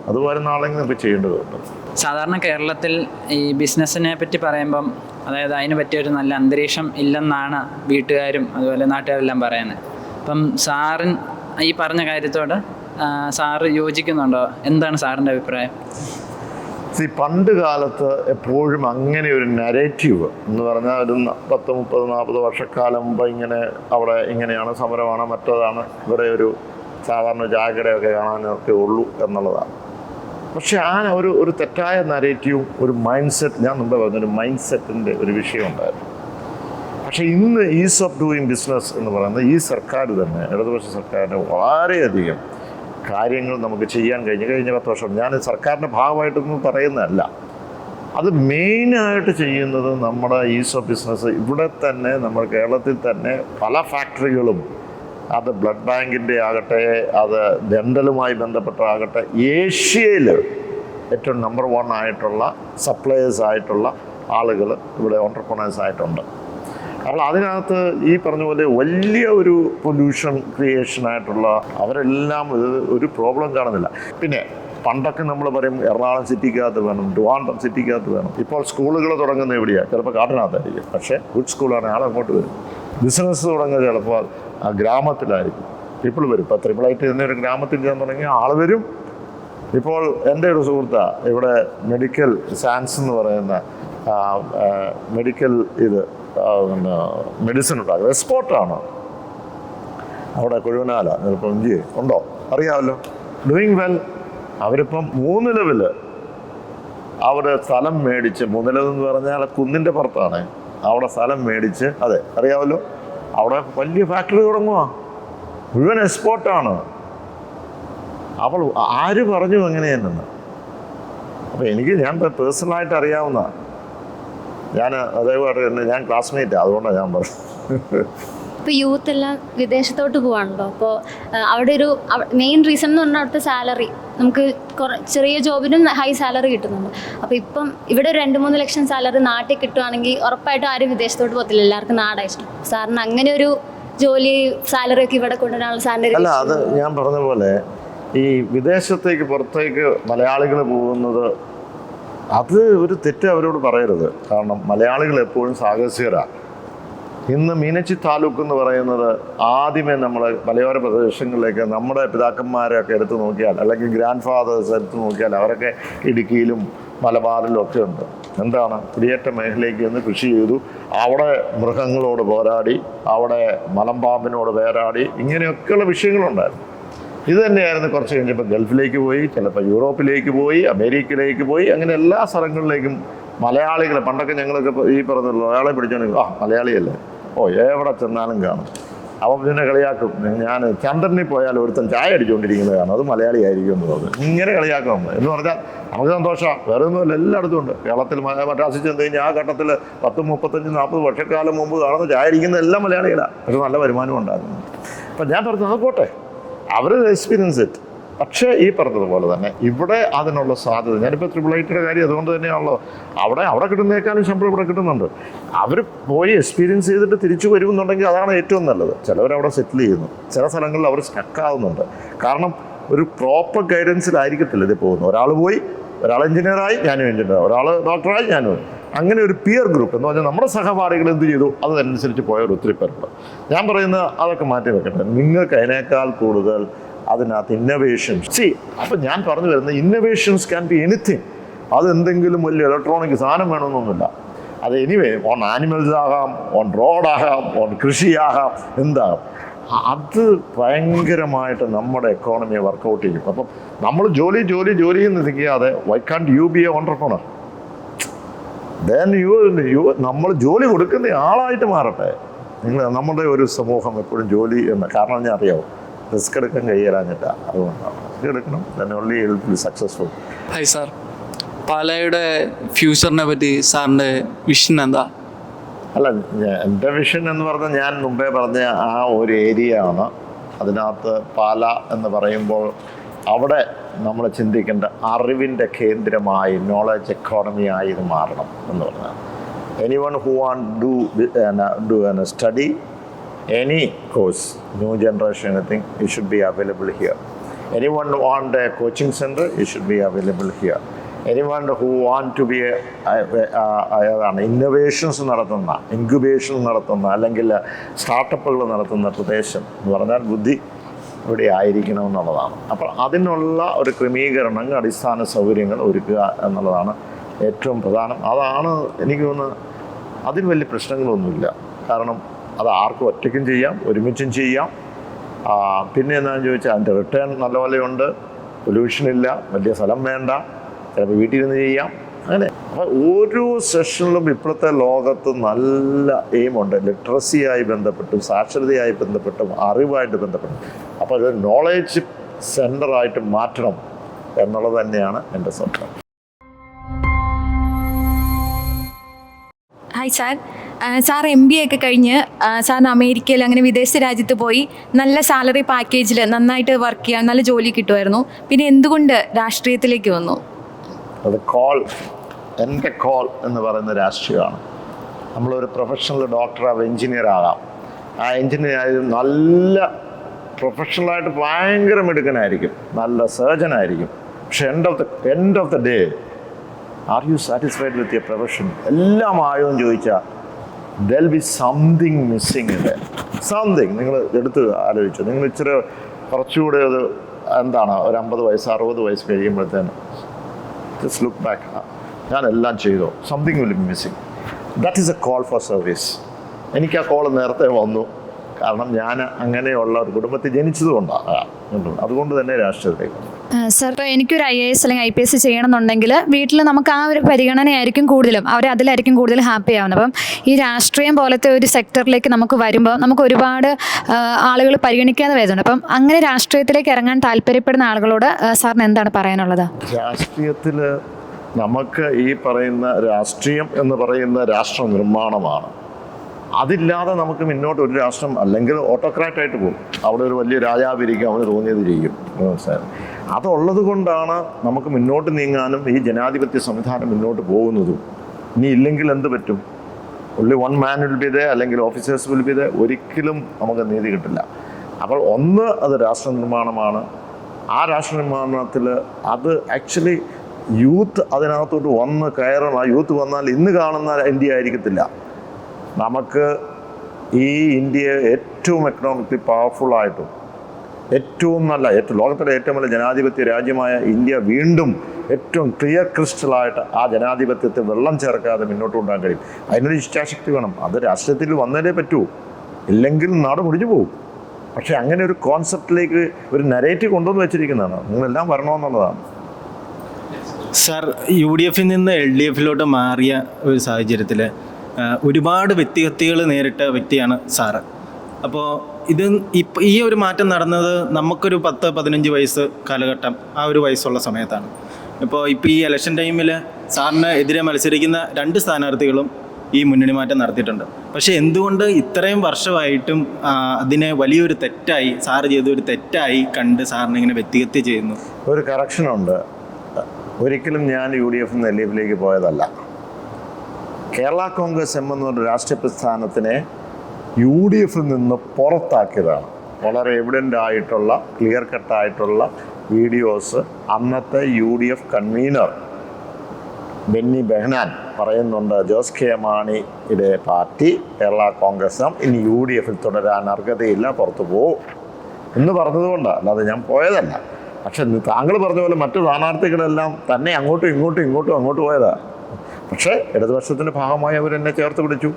അതുപോലെ നാളെങ്കിലും നമുക്ക് ചെയ്യേണ്ടതുണ്ട്. സാധാരണ കേരളത്തിൽ ഈ ബിസിനസ്സിനെ പറ്റി പറയുമ്പം, അതായത് അതിന് പറ്റിയൊരു നല്ല അന്തരീക്ഷം ഇല്ലെന്നാണ് വീട്ടുകാരും അതുപോലെ നാട്ടുകാരെല്ലാം പറയുന്നത്. അപ്പം സാറിൻ ഈ പറഞ്ഞ കാര്യത്തോട് സാറ് യോജിക്കുന്നുണ്ടോ? എന്താണ് സാറിൻ്റെ അഭിപ്രായം? പണ്ട് കാലത്ത് എപ്പോഴും അങ്ങനെ ഒരു നരേറ്റീവ് എന്ന് പറഞ്ഞാൽ ഒരു 10, 30, 40 വർഷക്കാലം മുമ്പ് അവിടെ ഇങ്ങനെയാണ്, സമരമാണ്, മറ്റതാണ്, ഇവിടെ ഒരു സാധാരണ ചായക്കടയൊക്കെ കാണാനൊക്കെ ഉള്ളൂ എന്നുള്ളതാണ്. പക്ഷെ ഒരു തെറ്റായ നരേറ്റീവും ഒരു മൈൻഡ് സെറ്റ്, ഞാൻ മുമ്പേ പറഞ്ഞൊരു മൈൻഡ് സെറ്റിൻ്റെ ഒരു വിഷയമുണ്ടായിരുന്നു. പക്ഷേ ഇന്ന് ഈസ് ഓഫ് ഡൂയിങ് ബിസിനസ് എന്ന് പറയുന്നത് ഈ സർക്കാർ തന്നെ, ഇടതുപക്ഷ സർക്കാരിന് വളരെയധികം കാര്യങ്ങൾ നമുക്ക് ചെയ്യാൻ കഴിഞ്ഞ 10 വർഷം. ഞാൻ സർക്കാരിൻ്റെ ഭാഗമായിട്ടൊന്നും പറയുന്നതല്ല, അത് മെയിനായിട്ട് ചെയ്യുന്നത് നമ്മുടെ ഈസ് ഓഫ് ബിസിനസ്. ഇവിടെ തന്നെ നമ്മൾ കേരളത്തിൽ തന്നെ പല ഫാക്ടറികളും, അത് ബ്ലഡ് ബാങ്കിൻ്റെ ആകട്ടെ, അത് ഡെൻ്റലുമായി ബന്ധപ്പെട്ടാകട്ടെ, ഏഷ്യയിൽ ഏറ്റവും നമ്പർ 1 ആയിട്ടുള്ള സപ്ലയേഴ്സ് ആയിട്ടുള്ള ആളുകൾ ഇവിടെ ഓൺട്രപ്രണേഴ്സ് ആയിട്ടുണ്ട്. അപ്പോൾ അതിനകത്ത് ഈ പറഞ്ഞ പോലെ വലിയ ഒരു പൊല്യൂഷൻ ക്രിയേഷനായിട്ടുള്ള അവരെല്ലാം ഒരു പ്രോബ്ലം കാണുന്നില്ല. പിന്നെ പണ്ടൊക്കെ നമ്മൾ പറയും എറണാകുളം സിറ്റിക്കകത്ത് വേണം, ട്രിവാൻഡ്രം സിറ്റിക്കകത്ത് വേണം. ഇപ്പോൾ സ്കൂളുകൾ തുടങ്ങുന്നത് എവിടെയാണ്? ചിലപ്പോൾ കാട്ടിനകത്തായിരിക്കും, പക്ഷേ ഗുഡ് സ്കൂളാണ്, ആളങ്ങോട്ട് വരും. ബിസിനസ് തുടങ്ങുന്നത് ചിലപ്പോൾ ആ ഗ്രാമത്തിലായിരിക്കും, പീപ്പിൾ വരും. ഇപ്പോൾ ത്രിപിളായിട്ട് തന്നെ ഒരു ഗ്രാമത്തിൽ ചെന്ന് തുടങ്ങി ആൾ വരും. ഇപ്പോൾ എൻ്റെ ഒരു സുഹൃത്താണ് ഇവിടെ മെഡിക്കൽ സയൻസ് എന്ന് പറയുന്ന മെഡിക്കൽ മെഡിസിൻ ഉണ്ടാകും, എക്സ്പോർട്ടാണ്. അവിടെ കൊഴുവനാല ചിലപ്പോൾ ഉണ്ടോ അറിയാമല്ലോ, ഡൂയിങ് വെൽ. അവരിപ്പം 3 ലെവല് അവിടെ സ്ഥലം മേടിച്ച്, 3 ലെവൽ എന്ന് പറഞ്ഞാൽ കുന്നിൻ്റെ പുറത്താണ്, അവിടെ സ്ഥലം മേടിച്ച്, അതെ അറിയാമല്ലോ, അവിടെ വലിയ ഫാക്ടറി തുടങ്ങുക, മുഴുവൻ എക്സ്പോർട്ടാണ്. അപ്പോൾ ആര് പറഞ്ഞു എങ്ങനെയെന്ന്? അപ്പോൾ ഞാൻ പേഴ്സണലായിട്ട് അറിയാവുന്ന, ഞാൻ അതേപോലെ തന്നെ ഞാൻ ക്ലാസ്മേറ്റാണ്, അതുകൊണ്ടാണ് ഞാൻ പറഞ്ഞത്. ഇപ്പോൾ യൂത്ത് എല്ലാം വിദേശത്തോട്ട് പോകാണല്ലോ. അപ്പോൾ അവിടെ ഒരു മെയിൻ റീസൺ എന്ന് പറഞ്ഞാൽ അവിടുത്തെ സാലറി, നമുക്ക് ചെറിയ ജോബിനും ഹൈ സാലറി കിട്ടുന്നുണ്ട്. അപ്പോൾ ഇപ്പം ഇവിടെ 2-3 ലക്ഷം സാലറി നാട്ടിൽ കിട്ടുവാണെങ്കിൽ ഉറപ്പായിട്ടും ആരും വിദേശത്തോട്ട് പോകത്തില്ല, എല്ലാവർക്കും നാടാണ് ഇഷ്ടം. സാറിന് അങ്ങനെ ഒരു ജോലി സാലറി ഒക്കെ ഇവിടെ കൊണ്ടുവരാനുള്ള സാറിൻ്റെ അല്ല, അത് ഞാൻ പറഞ്ഞ പോലെ ഈ വിദേശത്തേക്ക് പുറത്തേക്ക് മലയാളികൾ പോകുന്നത് അത് ഒരു തെറ്റ് അവരോട് പറയരുത്. കാരണം മലയാളികൾ എപ്പോഴും സാഹസികരാണ്. ഇന്ന് മീനച്ചി താലൂക്ക് എന്ന് പറയുന്നത് ആദ്യമേ നമ്മൾ മലയോര പ്രദേശങ്ങളിലേക്ക് നമ്മുടെ പിതാക്കന്മാരെയൊക്കെ എടുത്തു നോക്കിയാൽ, അല്ലെങ്കിൽ ഗ്രാൻഡ് ഫാദേഴ്സ് എടുത്തു നോക്കിയാൽ, അവരൊക്കെ ഇടുക്കിയിലും മലബാറിലും ഒക്കെ ഉണ്ട്. എന്താണ്, കുടിയേറ്റ മേഖലയ്ക്ക് നിന്ന് കൃഷി ചെയ്തു, അവിടെ മൃഗങ്ങളോട് പോരാടി, അവിടെ മലമ്പാമ്പിനോട് പോരാടി, ഇങ്ങനെയൊക്കെയുള്ള വിഷയങ്ങളുണ്ടായിരുന്നു. ഇത് തന്നെയായിരുന്നു കുറച്ച് കഴിഞ്ഞപ്പോൾ ഗൾഫിലേക്ക് പോയി, ചിലപ്പോൾ യൂറോപ്പിലേക്ക് പോയി, അമേരിക്കയിലേക്ക് പോയി, അങ്ങനെ എല്ലാ സ്ഥലങ്ങളിലേക്കും മലയാളികൾ. പണ്ടൊക്കെ ഞങ്ങളൊക്കെ ഈ പറഞ്ഞല്ലോ, അയാളെ പിടിച്ചോണെങ്കിൽ മലയാളിയല്ലേ, എവിടെ ചെന്നാലും കാണും. അപ്പം പിന്നെ കളിയാക്കും, ഞാൻ ചന്ദ്രനിൽ പോയാൽ ഒരുത്തൻ ചായ അടിച്ചുകൊണ്ടിരിക്കുന്നത് കാണും, അത് മലയാളി ആയിരിക്കും എന്ന് പറഞ്ഞു. ഇങ്ങനെ കളിയാക്കും നമ്മൾ. എന്ന് പറഞ്ഞാൽ നമുക്ക് സന്തോഷമാണ്, വേറെ ഒന്നുമില്ല, എല്ലായിടത്തും ഉണ്ട്. കേരളത്തിൽ മദ്രാസിൽ ചെന്ന് കഴിഞ്ഞാൽ ആ ഘട്ടത്തിൽ 10, 35, 40 വർഷക്കാലം മുമ്പ് കാണുന്ന ചായ അടിക്കുന്ന എല്ലാം മലയാളികളാണ്. പക്ഷെ നല്ല വരുമാനം ഉണ്ടാകുന്നു. അപ്പം ഞാൻ പറഞ്ഞു അത് പോട്ടെ, അവർ എക്സ്പീരിയൻസ് ഇറ്റ്. പക്ഷേ ഈ പറഞ്ഞതുപോലെ തന്നെ ഇവിടെ അതിനുള്ള സാധ്യത, ഞാനിപ്പോൾ ത്രിപിൾ കാര്യം അതുകൊണ്ട് തന്നെയാണല്ലോ, അവിടെ കിട്ടുന്നേക്കാളും ശമ്പളം ഇവിടെ കിട്ടുന്നുണ്ട്. അവർ പോയി എക്സ്പീരിയൻസ് ചെയ്തിട്ട് തിരിച്ചു വരുമെന്നുണ്ടെങ്കിൽ അതാണ് ഏറ്റവും നല്ലത്. ചിലവരവിടെ സെറ്റിൽ ചെയ്യുന്നു, ചില സ്ഥലങ്ങളിൽ അവർ സ്റ്റക്കാവുന്നുണ്ട്. കാരണം ഒരു പ്രോപ്പർ ഗൈഡൻസിലായിരിക്കത്തില്ല ഇത് പോകുന്നത്. ഒരാൾ പോയി, ഒരാൾ എഞ്ചിനീയറായി, ഞാനും എഞ്ചിനീയർ, ഒരാൾ ഡോക്ടറായി, ഞാനും. അങ്ങനെ ഒരു പിയർ ഗ്രൂപ്പ് എന്ന് പറഞ്ഞാൽ നമ്മുടെ സഹപാഠികൾ എന്ത് ചെയ്തു അതനുസരിച്ച് പോയവർ ഒത്തിരി പേരുണ്ട്. ഞാൻ പറയുന്നത് അതൊക്കെ മാറ്റി വെക്കട്ടെ. നിങ്ങൾക്ക് അതിനേക്കാൾ കൂടുതൽ അതിനകത്ത് ഇന്നോവേഷൻസ് അപ്പം ഞാൻ പറഞ്ഞു വരുന്നത് ഇന്നോവേഷൻസ് ക്യാൻ ബി എനിത്തിങ്. അതെന്തെങ്കിലും വലിയ ഇലക്ട്രോണിക് സാധനം വേണമെന്നൊന്നുമില്ല. അത് എനിവേ ഓൺ ആനിമൽസ് ആകാം, ഓൺ റോഡാകാം, ഓൺ കൃഷിയാകാം, എന്താകാം. അത് ഭയങ്കരമായിട്ട് നമ്മുടെ എക്കോണമിയെ വർക്കൗട്ട് ചെയ്യും. അപ്പം നമ്മൾ ജോലി എന്ന് നിൽക്കാതെ why can't you be a entrepreneur? Then നമ്മൾ ജോലി കൊടുക്കുന്ന ആളായിട്ട് മാറട്ടെ. നമ്മുടെ ഒരു സമൂഹം എപ്പോഴും ജോലി എന്ന്, കാരണം ഞാൻ അറിയാമോ, റിസ്ക് എടുക്കാൻ കഴിയാഞ്ഞിട്ടാണ്. അതുകൊണ്ടാണ് റിസ്ക് എടുക്കണം. Then only you will be successful. Hi sir, പാലായുടെ ഫ്യൂച്ചറിനെ പറ്റി സാറിൻ്റെ വിഷൻ എന്താ? അല്ല, എൻ്റെ വിഷൻ എന്ന് പറഞ്ഞാൽ ഞാൻ മുമ്പേ പറഞ്ഞ ആ ഒരു ഏരിയ ആണ്. അതിനകത്ത് പാല എന്ന് പറയുമ്പോൾ അവിടെ നമ്മൾ ചിന്തിക്കേണ്ട അറിവിൻ്റെ കേന്ദ്രമായി, നോളജ് എക്കോണമിയായി ഇത് മാറണം എന്ന് പറഞ്ഞാൽ anyone who want do study any course, new generation, anything, it should be available here. Anyone want a coaching center, it should be available here. Anyone who want to be innovations നടത്തുന്ന, incubation നടത്തുന്ന, അല്ലെങ്കിൽ സ്റ്റാർട്ടപ്പുകൾ നടത്തുന്ന പ്രദേശം എന്ന് പറഞ്ഞാൽ ബുദ്ധി ഇവിടെ ആയിരിക്കണം എന്നുള്ളതാണ്. അപ്പോൾ അതിനുള്ള ഒരു ക്രമീകരണം, അടിസ്ഥാന സൗകര്യങ്ങൾ ഒരുക്കുക എന്നുള്ളതാണ് ഏറ്റവും പ്രധാനം. അതാണ് എനിക്ക് തോന്നുന്നത്. അതിന് വലിയ പ്രശ്നങ്ങളൊന്നുമില്ല. കാരണം അത് ആർക്കും ഒറ്റയ്ക്കും ചെയ്യാം, ഒരുമിച്ചും ചെയ്യാം. പിന്നെ എന്താണെന്ന് ചോദിച്ചാൽ അതിൻ്റെ റിട്ടേൺ നല്ലപോലെയുണ്ട്, പൊല്യൂഷനില്ല, വലിയ സ്ഥലം വേണ്ട, ചിലപ്പോൾ വീട്ടിലിരുന്ന് ചെയ്യാം. അങ്ങനെ അപ്പോൾ ഓരോ സെഷനിലും ഇപ്പോഴത്തെ ലോകത്ത് നല്ല എയിമുണ്ട്. ലിറ്ററസിയായി ബന്ധപ്പെട്ടും സാക്ഷരതയായി ബന്ധപ്പെട്ടും അറിവായിട്ട് ബന്ധപ്പെട്ടും. അപ്പോൾ അത് നോളേജ് സെൻ്ററായിട്ട് മാറ്റണം എന്നുള്ളത് തന്നെയാണ് എൻ്റെ സ്വപ്നം. ഹായ് സാർ, സാർ MBA ഒക്കെ കഴിഞ്ഞ് സാറിന് അമേരിക്കയിൽ അങ്ങനെ വിദേശ രാജ്യത്ത് പോയി നല്ല സാലറി പാക്കേജിൽ നന്നായിട്ട് വർക്ക് ചെയ്യാൻ നല്ല ജോലി കിട്ടുമായിരുന്നു. പിന്നെ എന്തുകൊണ്ട് രാഷ്ട്രീയത്തിലേക്ക് വന്നു? അത് എൻ്റെ കോൾ എന്ന് പറയുന്ന രാഷ്ട്രീയമാണ്. നമ്മളൊരു പ്രൊഫഷണൽ ഡോക്ടറാകാം, എഞ്ചിനീയർ ആകാം. ആ എഞ്ചിനീയർ ആയാലും നല്ല പ്രൊഫഷണലായിട്ട് ഭയങ്കര മിടുക്കനായിരിക്കും, നല്ല സർജനായിരിക്കും. പക്ഷെ end of the day are you satisfied with your profession? എല്ലാം ആയോ എന്ന് ചോദിച്ചാൽ they'll be something missing in there. Something. നിങ്ങൾ എടുത്ത് ആലോചിച്ചു, നിങ്ങൾ ഇച്ചിരി കുറച്ചുകൂടെ അത് എന്താണ് ഒരു 50 വയസ്സ് 60 വയസ്സ് കഴിയുമ്പോഴത്തേന് ജസ്റ്റ് ലുക്ക് ബാക്ക്, ഞാനെല്ലാം ചെയ്തോ, something will be missing. That is A call for service. എനിക്ക് ആ കോൾ നേരത്തെ വന്നു. കാരണം ഞാൻ അങ്ങനെയുള്ള ഒരു കുടുംബത്തിൽ ജനിച്ചതുകൊണ്ടാണ്. അതുകൊണ്ട് തന്നെ രാഷ്ട്രീയത്തിലേക്ക് വന്നു. സർ, എനിക്കൊരു IAS അല്ലെങ്കിൽ IPS ചെയ്യണമെന്നുണ്ടെങ്കിൽ വീട്ടിൽ നമുക്ക് ആ ഒരു പരിഗണനയായിരിക്കും കൂടുതലും, അതിലായിരിക്കും കൂടുതൽ ഹാപ്പി ആവുന്നത്. അപ്പം ഈ രാഷ്ട്രീയം പോലത്തെ ഒരു സെക്ടറിലേക്ക് നമുക്ക് വരുമ്പോൾ നമുക്ക് ഒരുപാട് ആളുകൾ പരിഗണിക്കാതെ വരുന്നുണ്ട്. അപ്പം അങ്ങനെ രാഷ്ട്രീയത്തിലേക്ക് ഇറങ്ങാൻ താല്പര്യപ്പെടുന്ന ആളുകളോട് സാറിന് എന്താണ് പറയാനുള്ളത്? രാഷ്ട്രീയത്തിൽ നമുക്ക് ഈ പറയുന്ന രാഷ്ട്രീയം എന്ന് പറയുന്ന രാഷ്ട്ര നിർമ്മാണമാണ്. അതില്ലാതെ നമുക്ക് മുന്നോട്ട് ഒരു രാഷ്ട്രം, അല്ലെങ്കിൽ ഓട്ടോക്രാറ്റായിട്ട് പോകും. അവിടെ ഒരു വലിയ രാജാവിരിക്കും, അവന് തോന്നിയത് ചെയ്യും. അതുള്ളത് കൊണ്ടാണ് നമുക്ക് മുന്നോട്ട് നീങ്ങാനും ഈ ജനാധിപത്യ സംവിധാനം മുന്നോട്ട് പോകുന്നതും. ഇനി ഇല്ലെങ്കിൽ എന്ത് പറ്റും? only one man will be there, അല്ലെങ്കിൽ ഓഫീസേഴ്സ് വിൽ ബി there, ഒരിക്കലും നമുക്ക് നീതി കിട്ടില്ല. അപ്പോൾ ഒന്ന് അത് രാഷ്ട്ര നിർമ്മാണമാണ്. ആ രാഷ്ട്ര നിർമ്മാണത്തിൽ അത് ആക്ച്വലി യൂത്ത് അതിനകത്തോട്ട് വന്ന് കയറണം. ആ യൂത്ത് വന്നാൽ ഇന്ന് കാണുന്ന ഇന്ത്യ ആയിരിക്കത്തില്ല. നമുക്ക് ഈ ഇന്ത്യയെ ഏറ്റവും എക്കണോമിക്കലി പവർഫുള്ളായിട്ടും ഏറ്റവും നല്ല ലോകത്തിലെ ഏറ്റവും വലിയ ജനാധിപത്യ രാജ്യമായ ഇന്ത്യ വീണ്ടും ഏറ്റവും ക്ലിയർ ക്രിസ്റ്റലായിട്ട് ആ ജനാധിപത്യത്തെ വെള്ളം ചേർക്കാതെ മുന്നോട്ട് കൊണ്ടുപോകാൻ കഴിയും. അതിനൊരു ഇച്ഛാശക്തി വേണം. അത് രാഷ്ട്രീയത്തിൽ വന്നതേ പറ്റൂ, ഇല്ലെങ്കിൽ നാട് മുടിഞ്ഞു പോകും. പക്ഷേ അങ്ങനെ ഒരു കോൺസെപ്റ്റിലേക്ക് ഒരു നരേറ്റീവ് കൊണ്ടുവന്ന് വെച്ചിരിക്കുന്നതാണ്, നിങ്ങളെല്ലാം വരണമെന്നുള്ളതാണ്. സാർ, UDF നിന്ന് LDF മാറിയ ഒരു സാഹചര്യത്തിൽ ഒരുപാട് വ്യക്തിഹത്യകൾ നേരിട്ട വ്യക്തിയാണ് സാറ്. അപ്പോൾ ഈ ഒരു മാറ്റം നടന്നത് നമുക്കൊരു 10-15 വയസ്സ് കാലഘട്ടം, ആ ഒരു വയസ്സുള്ള സമയത്താണ്. ഇപ്പോൾ ഈ ഇലക്ഷൻ ടൈമിൽ സാറിന് എതിരെ മത്സരിക്കുന്ന 2 സ്ഥാനാർത്ഥികളും ഈ മുന്നണി മാറ്റം നടത്തിയിട്ടുണ്ട്. പക്ഷേ എന്തുകൊണ്ട് ഇത്രയും വർഷമായിട്ടും അതിനെ വലിയൊരു തെറ്റായി, സാറ് ചെയ്തൊരു തെറ്റായി കണ്ട് സാറിന് ഇങ്ങനെ വ്യക്തിഹത്യ ചെയ്യുന്നു? ഒരു കറക്ഷനുണ്ട്. ഒരിക്കലും ഞാൻ UDF നിന്ന് LDF പോയതല്ല. കേരള കോൺഗ്രസ് എം എന്നൊരു രാഷ്ട്രീയ പ്രസ്ഥാനത്തിനെ UDF നിന്ന് പുറത്താക്കിയതാണ്. വളരെ എവിഡൻ്റ് ആയിട്ടുള്ള ക്ലിയർ കട്ടായിട്ടുള്ള വീഡിയോസ് അന്നത്തെ UDF കൺവീനർ ബെന്നി ബെഹനാൻ പറയുന്നുണ്ട്. ജോസ് കെ മാണിയുടെ പാർട്ടി കേരള കോൺഗ്രസ് ഇനി UDF തുടരാൻ അർഹതയില്ല, പുറത്തു പോകും എന്ന് പറഞ്ഞതുകൊണ്ടാണ്, അല്ലാതെ ഞാൻ പോയതല്ല. പക്ഷെ താങ്കൾ പറഞ്ഞ പോലെ മറ്റു സ്ഥാനാർത്ഥികളെല്ലാം തന്നെ അങ്ങോട്ടും പോയതാണ്. പക്ഷേ ഇടതുപക്ഷത്തിൻ്റെ ഭാഗമായി അവരെന്നെ ചേർത്ത് പിടിച്ചു.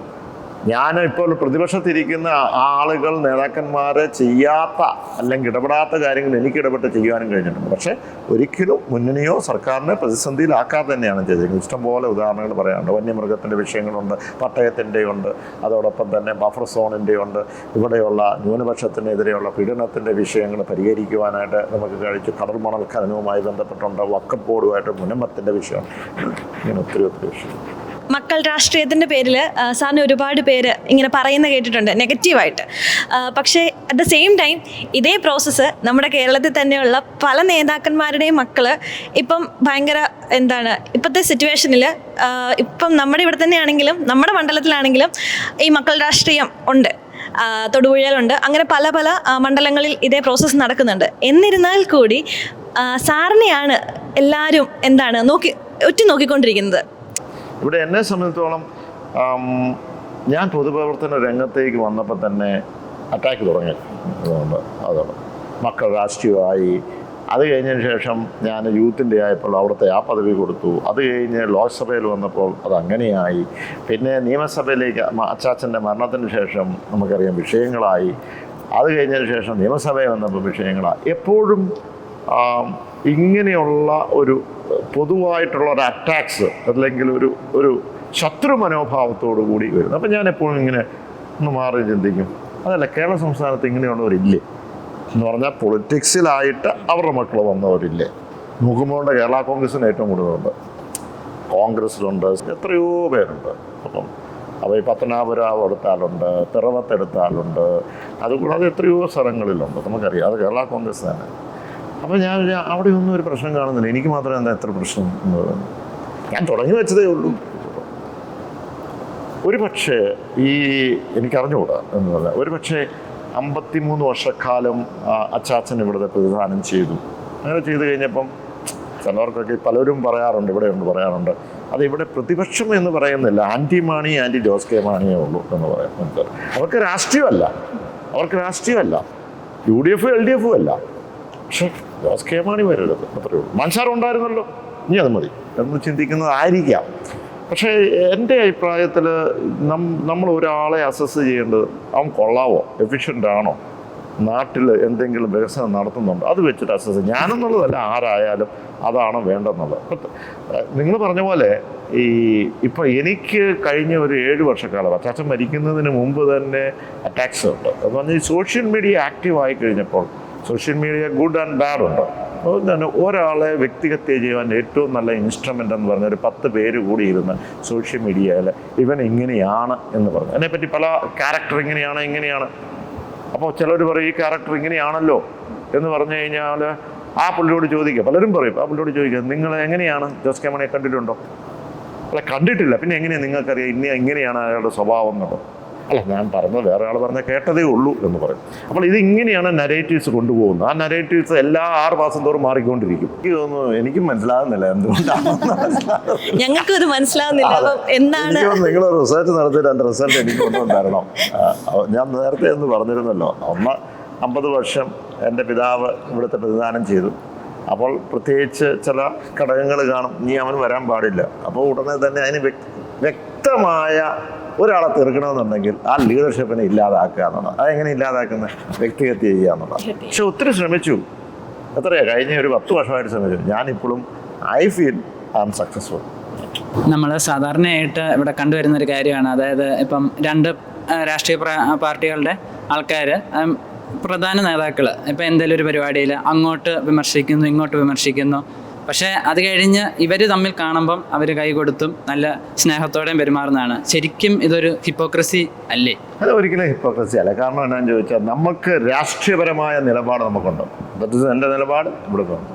ഞാൻ ഇപ്പോൾ പ്രതിപക്ഷത്തിരിക്കുന്ന ആളുകൾ, നേതാക്കന്മാരെ ചെയ്യാത്ത അല്ലെങ്കിൽ ഇടപെടാത്ത കാര്യങ്ങൾ എനിക്ക് ഇടപെട്ട് ചെയ്യാനും കഴിഞ്ഞിട്ടുണ്ട്. പക്ഷേ ഒരിക്കലും മുന്നണിയോ സർക്കാരിനെ പ്രതിസന്ധിയിലാക്കാതെ തന്നെയാണ് ചെയ്തിരിക്കുന്നത്. ഇഷ്ടംപോലെ ഉദാഹരണങ്ങൾ പറയാനുണ്ട്. വന്യമൃഗത്തിൻ്റെ വിഷയങ്ങളുണ്ട്, പട്ടയത്തിൻ്റെ ഉണ്ട്, അതോടൊപ്പം തന്നെ ബഫർ സോണിൻ്റെ ഉണ്ട്. ഇവിടെയുള്ള ന്യൂനപക്ഷത്തിനെതിരെയുള്ള പീഡനത്തിൻ്റെ വിഷയങ്ങൾ പരിഹരിക്കുവാനായിട്ട് നമുക്ക് കഴിച്ചു. കടൽ മണൽ ഖനനവുമായി ബന്ധപ്പെട്ടുണ്ട്, വഖഫ് ബോർഡുമായിട്ട് മുനമ്പത്തിൻ്റെ വിഷയം, ഇങ്ങനെ ഒത്തിരി വിഷയം. മക്കൾ രാഷ്ട്രീയത്തിൻ്റെ പേരിൽ സാറിന് ഒരുപാട് പേര് ഇങ്ങനെ പറയുന്ന കേട്ടിട്ടുണ്ട് നെഗറ്റീവായിട്ട്. പക്ഷേ അറ്റ് ദ സെയിം ടൈം ഇതേ പ്രോസസ്സ് നമ്മുടെ കേരളത്തിൽ തന്നെയുള്ള പല നേതാക്കന്മാരുടെയും മക്കൾ ഇപ്പം ഭയങ്കര ഇപ്പോഴത്തെ സിറ്റുവേഷനിൽ ഇപ്പം നമ്മുടെ ഇവിടെ തന്നെയാണെങ്കിലും നമ്മുടെ മണ്ഡലത്തിലാണെങ്കിലും ഈ മക്കൾ രാഷ്ട്രീയം ഉണ്ട്, തൊടുപുഴയിലുണ്ട്, അങ്ങനെ പല മണ്ഡലങ്ങളിൽ ഇതേ പ്രോസസ്സ് നടക്കുന്നുണ്ട്. എന്നിരുന്നാൽ കൂടി സാറിനെയാണ് എല്ലാവരും ഉറ്റുനോക്കിക്കൊണ്ടിരിക്കുന്നത്. ഇവിടെ എന്നെ സംബന്ധിച്ചോളം ഞാൻ പൊതുപ്രവർത്തന രംഗത്തേക്ക് വന്നപ്പോൾ തന്നെ അറ്റാക്ക് തുടങ്ങി. അതുകൊണ്ട് മക്കൾ രാഷ്ട്രീയമായി. അത് കഴിഞ്ഞതിന് ശേഷം ഞാൻ യൂത്തിൻ്റെ ആയപ്പോൾ അവിടുത്തെ ആ പദവി കൊടുത്തു. അത് കഴിഞ്ഞ് ലോക്സഭയിൽ വന്നപ്പോൾ അത് അങ്ങനെയായി. പിന്നെ നിയമസഭയിലേക്ക് അച്ചാച്ചൻ്റെ മരണത്തിന് ശേഷം നമുക്കറിയാം വിഷയങ്ങളായി. അത് കഴിഞ്ഞതിന് ശേഷം നിയമസഭയിൽ വന്നപ്പോൾ വിഷയങ്ങളായി. എപ്പോഴും ഇങ്ങനെയുള്ള ഒരു പൊതുവായിട്ടുള്ള ഒരു അറ്റാക്സ് അല്ലെങ്കിൽ ഒരു ശത്രു മനോഭാവത്തോടു കൂടി വരുന്നു. അപ്പം ഞാൻ എപ്പോഴും ഇങ്ങനെ ഒന്ന് മാറി ചിന്തിക്കും, അതല്ല കേരള സംസ്ഥാനത്ത് ഇങ്ങനെയുള്ളവരില്ലേ എന്ന് പറഞ്ഞാൽ പൊളിറ്റിക്സിലായിട്ട് അവരുടെ മക്കൾ വന്നവരില്ലേ? നോക്കുമ്പോൾ കേരള കോൺഗ്രസിന് ഏറ്റവും കൂടുതലുണ്ട്, കോൺഗ്രസ്സിലുണ്ട് എത്രയോ പേരുണ്ട്. അപ്പം അപ്പോൾ ഈ പത്തനാപുരം എടുത്താലുണ്ട്, പിറവത്തെടുത്താലുണ്ട്, അതുകൂടാതെ എത്രയോ സ്ഥലങ്ങളിലുണ്ട്, നമുക്കറിയാം. അത് കേരള കോൺഗ്രസ് തന്നെ. അപ്പോൾ ഞാൻ അവിടെ ഒന്നും ഒരു പ്രശ്നം കാണുന്നില്ല. എനിക്ക് മാത്രമേ എത്ര പ്രശ്നം എന്ന് പറയുന്നത്. ഞാൻ തുടങ്ങി വെച്ചതേ ഉള്ളൂ. ഒരു പക്ഷേ എനിക്കറിഞ്ഞുകൂടാ എന്ന് പറഞ്ഞാൽ ഒരു പക്ഷേ 53 വർഷക്കാലം അച്ചാച്ചൻ ഇവിടുത്തെ പ്രതിദാനം ചെയ്തു. അങ്ങനെ ചെയ്തു കഴിഞ്ഞപ്പം ചിലവർക്കൊക്കെ പലരും പറയാറുണ്ട് അത് ഇവിടെ പ്രതിപക്ഷം എന്ന് പറയുന്നില്ല, ആൻറ്റി ജോസ് കെ മാണിയേ ഉള്ളൂ എന്ന് പറയാം. അവർക്ക് രാഷ്ട്രീയമല്ല, UDF LDF അല്ല. പക്ഷേ ജോസ് കെ മാണി വരരുത്, അത്രയേ ഉള്ളൂ. മൻസാർ ഉണ്ടായിരുന്നല്ലോ, ഇനി അത് മതി എന്ന് ചിന്തിക്കുന്നതായിരിക്കാം. പക്ഷേ എൻ്റെ അഭിപ്രായത്തിൽ നമ്മൾ ഒരാളെ അസസ് ചെയ്യേണ്ടത് അവൻ കൊള്ളാവോ, എഫിഷ്യൻ്റ് ആണോ, നാട്ടിൽ എന്തെങ്കിലും വികസനം നടത്തുന്നുണ്ടോ, അത് വെച്ചിട്ട് അസസ്. ഞാനെന്നുള്ളതല്ല, ആരായാലും അതാണ് വേണ്ടെന്നുള്ളത്. നിങ്ങൾ പറഞ്ഞ പോലെ ഇപ്പം എനിക്ക് കഴിഞ്ഞ ഒരു 7 വർഷക്കാലം അച്ചാച്ചൻ മരിക്കുന്നതിന് മുമ്പ് തന്നെ അറ്റാക്സ് ഉണ്ട്. എന്ന് പറഞ്ഞാൽ ഈ സോഷ്യൽ മീഡിയ ആക്റ്റീവായി കഴിഞ്ഞപ്പോൾ social media good and bad ഉണ്ട്. അതുകൊണ്ട് തന്നെ ഒരാളെ വ്യക്തിഹത്യ ചെയ്യാൻ ഏറ്റവും നല്ല ഇൻസ്ട്രുമെൻ്റ് എന്ന് പറഞ്ഞാൽ ഒരു 10 പേര് കൂടി ഇരുന്ന് സോഷ്യൽ മീഡിയയിൽ ഇവൻ ഇങ്ങനെയാണ് എന്ന് പറഞ്ഞു, അതിനെപ്പറ്റി പല ക്യാരക്ടർ ഇങ്ങനെയാണ്. അപ്പോൾ ചിലർ പറയും ഈ ക്യാരക്ടർ ഇങ്ങനെയാണല്ലോ എന്ന് പറഞ്ഞു കഴിഞ്ഞാൽ ആ പുള്ളിയോട് ചോദിക്കുക, പലരും പറയും, ആ പുള്ളിയോട് ചോദിക്കുക, നിങ്ങൾ എങ്ങനെയാണ് ജോസ് കെ മാണിയെ കണ്ടിട്ടുണ്ടോ? അല്ല കണ്ടിട്ടില്ല, പിന്നെ എങ്ങനെയാണ് നിങ്ങൾക്കറിയാം ഇങ്ങനെയാണ് അയാളുടെ സ്വഭാവം എന്നുള്ളത്? അല്ല, ഞാൻ പറഞ്ഞത് വേറെ ആൾ പറഞ്ഞാൽ കേട്ടതേ ഉള്ളൂ എന്ന് പറയും. അപ്പോൾ ഇത് ഇങ്ങനെയാണ് നരേറ്റീവ്സ് കൊണ്ടുപോകുന്നത്. ആ നരേറ്റീവ്സ് എല്ലാ 6 മാസം തോറും മാറിക്കൊണ്ടിരിക്കും. എനിക്ക് തോന്നുന്നു, എനിക്കും മനസ്സിലാകുന്നില്ല എന്തുകൊണ്ടാണ്. ഞങ്ങൾക്കും അത് മനസ്സിലാവുന്നില്ല. അപ്പം എന്താണ് നിങ്ങൾ റിസർച്ച് നടത്തിയിട്ട് എൻ്റെ റിസൾട്ട് എനിക്ക് കൊണ്ടുവന്ന് തരണം. ഞാൻ നേരത്തെ എന്ന് പറഞ്ഞിരുന്നല്ലോ, 50 വർഷം എൻ്റെ പിതാവ് ഇവിടുത്തെ പ്രതിദാനം ചെയ്തു. അപ്പോൾ പ്രത്യേകിച്ച് ചില ഘടകങ്ങൾ കാണും, ഇനി അവൻ വരാൻ പാടില്ല. അപ്പോൾ ഉടനെ തന്നെ അതിന് വ്യക്തമായ ഒരാളെ തീർക്കണമെന്നുണ്ടെങ്കിൽ ആ ലീഡർഷിപ്പിനെ ഇല്ലാതാക്കുക എന്നുള്ളത്. അതെങ്ങനെ ഇല്ലാതാക്കുന്നത്? വ്യക്തിഹത്യ ചെയ്യുക എന്നുള്ളത്. പക്ഷെ ഒത്തിരി ശ്രമിച്ചു. എത്രയാണ് കഴിഞ്ഞ ഒരു 10 വർഷമായിട്ട് ശ്രമിച്ചു. ഞാനിപ്പോഴും I feel I am successful. നമ്മൾ സാധാരണയായിട്ട് ഇവിടെ കണ്ടുവരുന്നൊരു കാര്യമാണ്. അതായത് ഇപ്പം 2 രാഷ്ട്രീയ പാർട്ടികളുടെ ആൾക്കാർ, പ്രധാന നേതാക്കൾ ഇപ്പം എന്തെങ്കിലും ഒരു പരിപാടിയിൽ അങ്ങോട്ട് വിമർശിക്കുന്നു, ഇങ്ങോട്ട് വിമർശിക്കുന്നു. പക്ഷേ അത് കഴിഞ്ഞ് ഇവർ തമ്മിൽ കാണുമ്പം അവർ കൈ കൊടുത്തും നല്ല സ്നേഹത്തോടെയും പെരുമാറുന്നതാണ്. ശരിക്കും ഇതൊരു ഹിപ്പോക്രസി അല്ലേ? അത് ഒരിക്കലും ഹിപ്പോക്രസി അല്ല. കാരണം എന്താണെന്ന് ചോദിച്ചാൽ, നമുക്ക് രാഷ്ട്രീയപരമായ നിലപാട് നമുക്കുണ്ട്. ദാറ്റ് എൻ്റെ നിലപാട് ഇവിടെ ഉണ്ട്.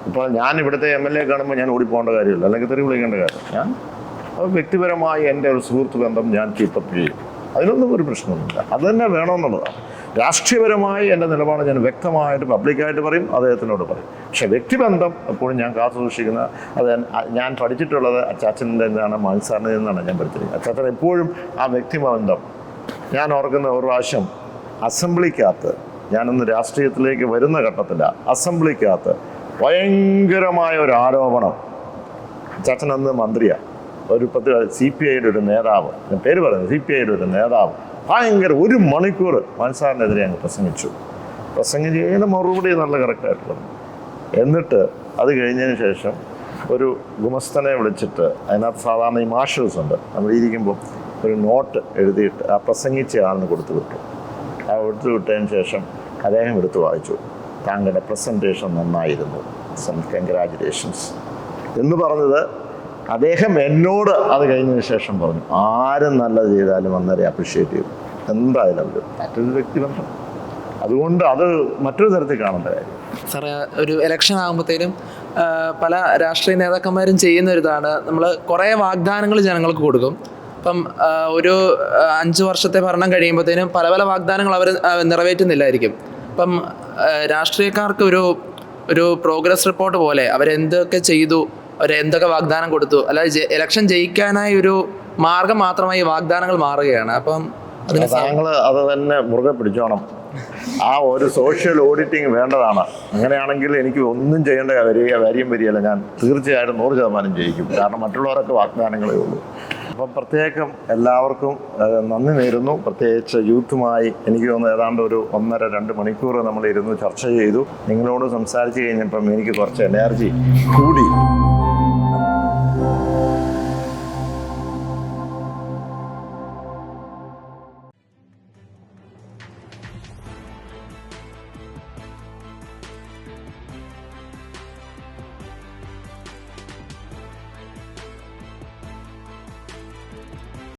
ഇപ്പോൾ ഞാൻ ഇവിടുത്തെ MLA കാണുമ്പോൾ ഞാൻ ഓടിപ്പോകേണ്ട കാര്യമില്ല, അല്ലെങ്കിൽ തെറി വിളിക്കേണ്ട കാര്യം. ഞാൻ വ്യക്തിപരമായി എൻ്റെ ഒരു സുഹൃത്ത് ബന്ധം ഞാൻ കീപ്പപ്പ് ചെയ്യും. അതിനൊന്നും ഒരു പ്രശ്നമൊന്നുമില്ല. അത് തന്നെ വേണമെന്നുള്ളതാണ്. രാഷ്ട്രീയപരമായി എൻ്റെ നിലപാട് ഞാൻ വ്യക്തമായിട്ട് പബ്ലിക്കായിട്ട് പറയും, അദ്ദേഹത്തിനോട് പറയും. പക്ഷെ വ്യക്തിബന്ധം എപ്പോഴും ഞാൻ കാത്തു സൂക്ഷിക്കുന്ന, അത് ഞാൻ പഠിച്ചിട്ടുള്ളത് അച്ചാച്ചൻ്റെ നിന്നാണ്, മാൻസാറിൻ്റെ നിന്നാണ് ഞാൻ പഠിച്ചിരിക്കുന്നത്. അച്ചാച്ചൻ എപ്പോഴും ആ വ്യക്തിബന്ധം. ഞാൻ ഓർക്കുന്ന ഒരു പ്രാവശ്യം അസംബ്ലിക്കകത്ത്, ഞാനൊന്ന് രാഷ്ട്രീയത്തിലേക്ക് വരുന്ന ഘട്ടത്തില്ല, അസംബ്ലിക്കകത്ത് ഭയങ്കരമായ ഒരു ആരോപണം. അച്ചാച്ചൻ അന്ന് മന്ത്രിയാണ്, ഒരു CPIയുടെ ഒരു നേതാവ്, ഞാൻ പേര് പറയുന്നത്, CPIയുടെ ഒരു നേതാവ് ഭയങ്കര 1 മണിക്കൂർ മാൻസാറിനെതിരെ അങ്ങ് പ്രസംഗിച്ച് കഴിഞ്ഞ മറുപടി നല്ല കറക്റ്റായിട്ട് പറഞ്ഞു. എന്നിട്ട് അത് കഴിഞ്ഞതിന് ശേഷം ഒരു ഗുമസ്തനെ വിളിച്ചിട്ട്, അതിനകത്ത് സാധാരണ ഈ മാർഷൽസ് ഉണ്ട്, നമ്മൾ ഇരിക്കുമ്പോൾ ഒരു നോട്ട് എഴുതിയിട്ട് ആ പ്രസംഗിച്ച ആളിന് കൊടുത്തു വിട്ടു. ആ കൊടുത്തു വിട്ടതിന് ശേഷം അദ്ദേഹം എടുത്ത് വായിച്ചു, താങ്കളുടെ പ്രസൻറ്റേഷൻ നന്നായിരുന്നു, കൺഗ്രാജുലേഷൻസ് എന്ന് പറഞ്ഞത് അദ്ദേഹം എന്നോട് അത് കഴിഞ്ഞതിന് ശേഷം പറഞ്ഞു. ആരും നല്ലത് ചെയ്താലും അന്നേരം അപ്രിഷ്യേറ്റ് ചെയ്തു. എന്തായാലും അവർ മറ്റൊരു വ്യക്തിബന്ധം. അതുകൊണ്ട് അത് മറ്റൊരു തരത്തിൽ കാണേണ്ട കാര്യം. സാറേ, ഒരു ഇലക്ഷൻ ആകുമ്പോഴത്തേനും പല രാഷ്ട്രീയ നേതാക്കന്മാരും ചെയ്യുന്നൊരിതാണ്, നമ്മൾ കുറേ വാഗ്ദാനങ്ങൾ ജനങ്ങൾക്ക് കൊടുക്കും. ഇപ്പം ഒരു 5 വർഷത്തെ ഭരണം കഴിയുമ്പോഴത്തേനും പല പല വാഗ്ദാനങ്ങൾ അവർ നിറവേറ്റുന്നില്ലായിരിക്കും. ഇപ്പം രാഷ്ട്രീയക്കാർക്ക് ഒരു പ്രോഗ്രസ് റിപ്പോർട്ട് പോലെ അവരെന്തൊക്കെ ചെയ്തു, അവരെന്തൊക്കെ വാഗ്ദാനം കൊടുത്തു, അല്ലാതെ ഇലക്ഷൻ ജയിക്കാനായി ഒരു മാർഗം മാത്രമായി വാഗ്ദാനങ്ങൾ മാറുകയാണ്. അപ്പം താങ്കൾ അത് തന്നെ മുറുകെ പിടിച്ചോണം. ആ ഒരു സോഷ്യൽ ഓഡിറ്റിങ് വേണ്ടതാണ്. അങ്ങനെയാണെങ്കിൽ എനിക്ക് ഒന്നും ചെയ്യേണ്ട കാര്യം വരികയല്ല. ഞാൻ തീർച്ചയായിട്ടും 100% ജയിക്കും. കാരണം മറ്റുള്ളവരൊക്കെ വാഗ്ദാനങ്ങളേ ഉള്ളൂ. അപ്പം പ്രത്യേകം എല്ലാവർക്കും നന്ദി നേരുന്നു. പ്രത്യേകിച്ച് യൂത്തുമായി എനിക്ക് തോന്നുന്നു ഏതാണ്ട് ഒരു 1.5-2 മണിക്കൂർ നമ്മൾ ഇരുന്ന് ചർച്ച ചെയ്തു. നിങ്ങളോട് സംസാരിച്ച് കഴിഞ്ഞപ്പം എനിക്ക് കുറച്ച് എനർജി കൂടി.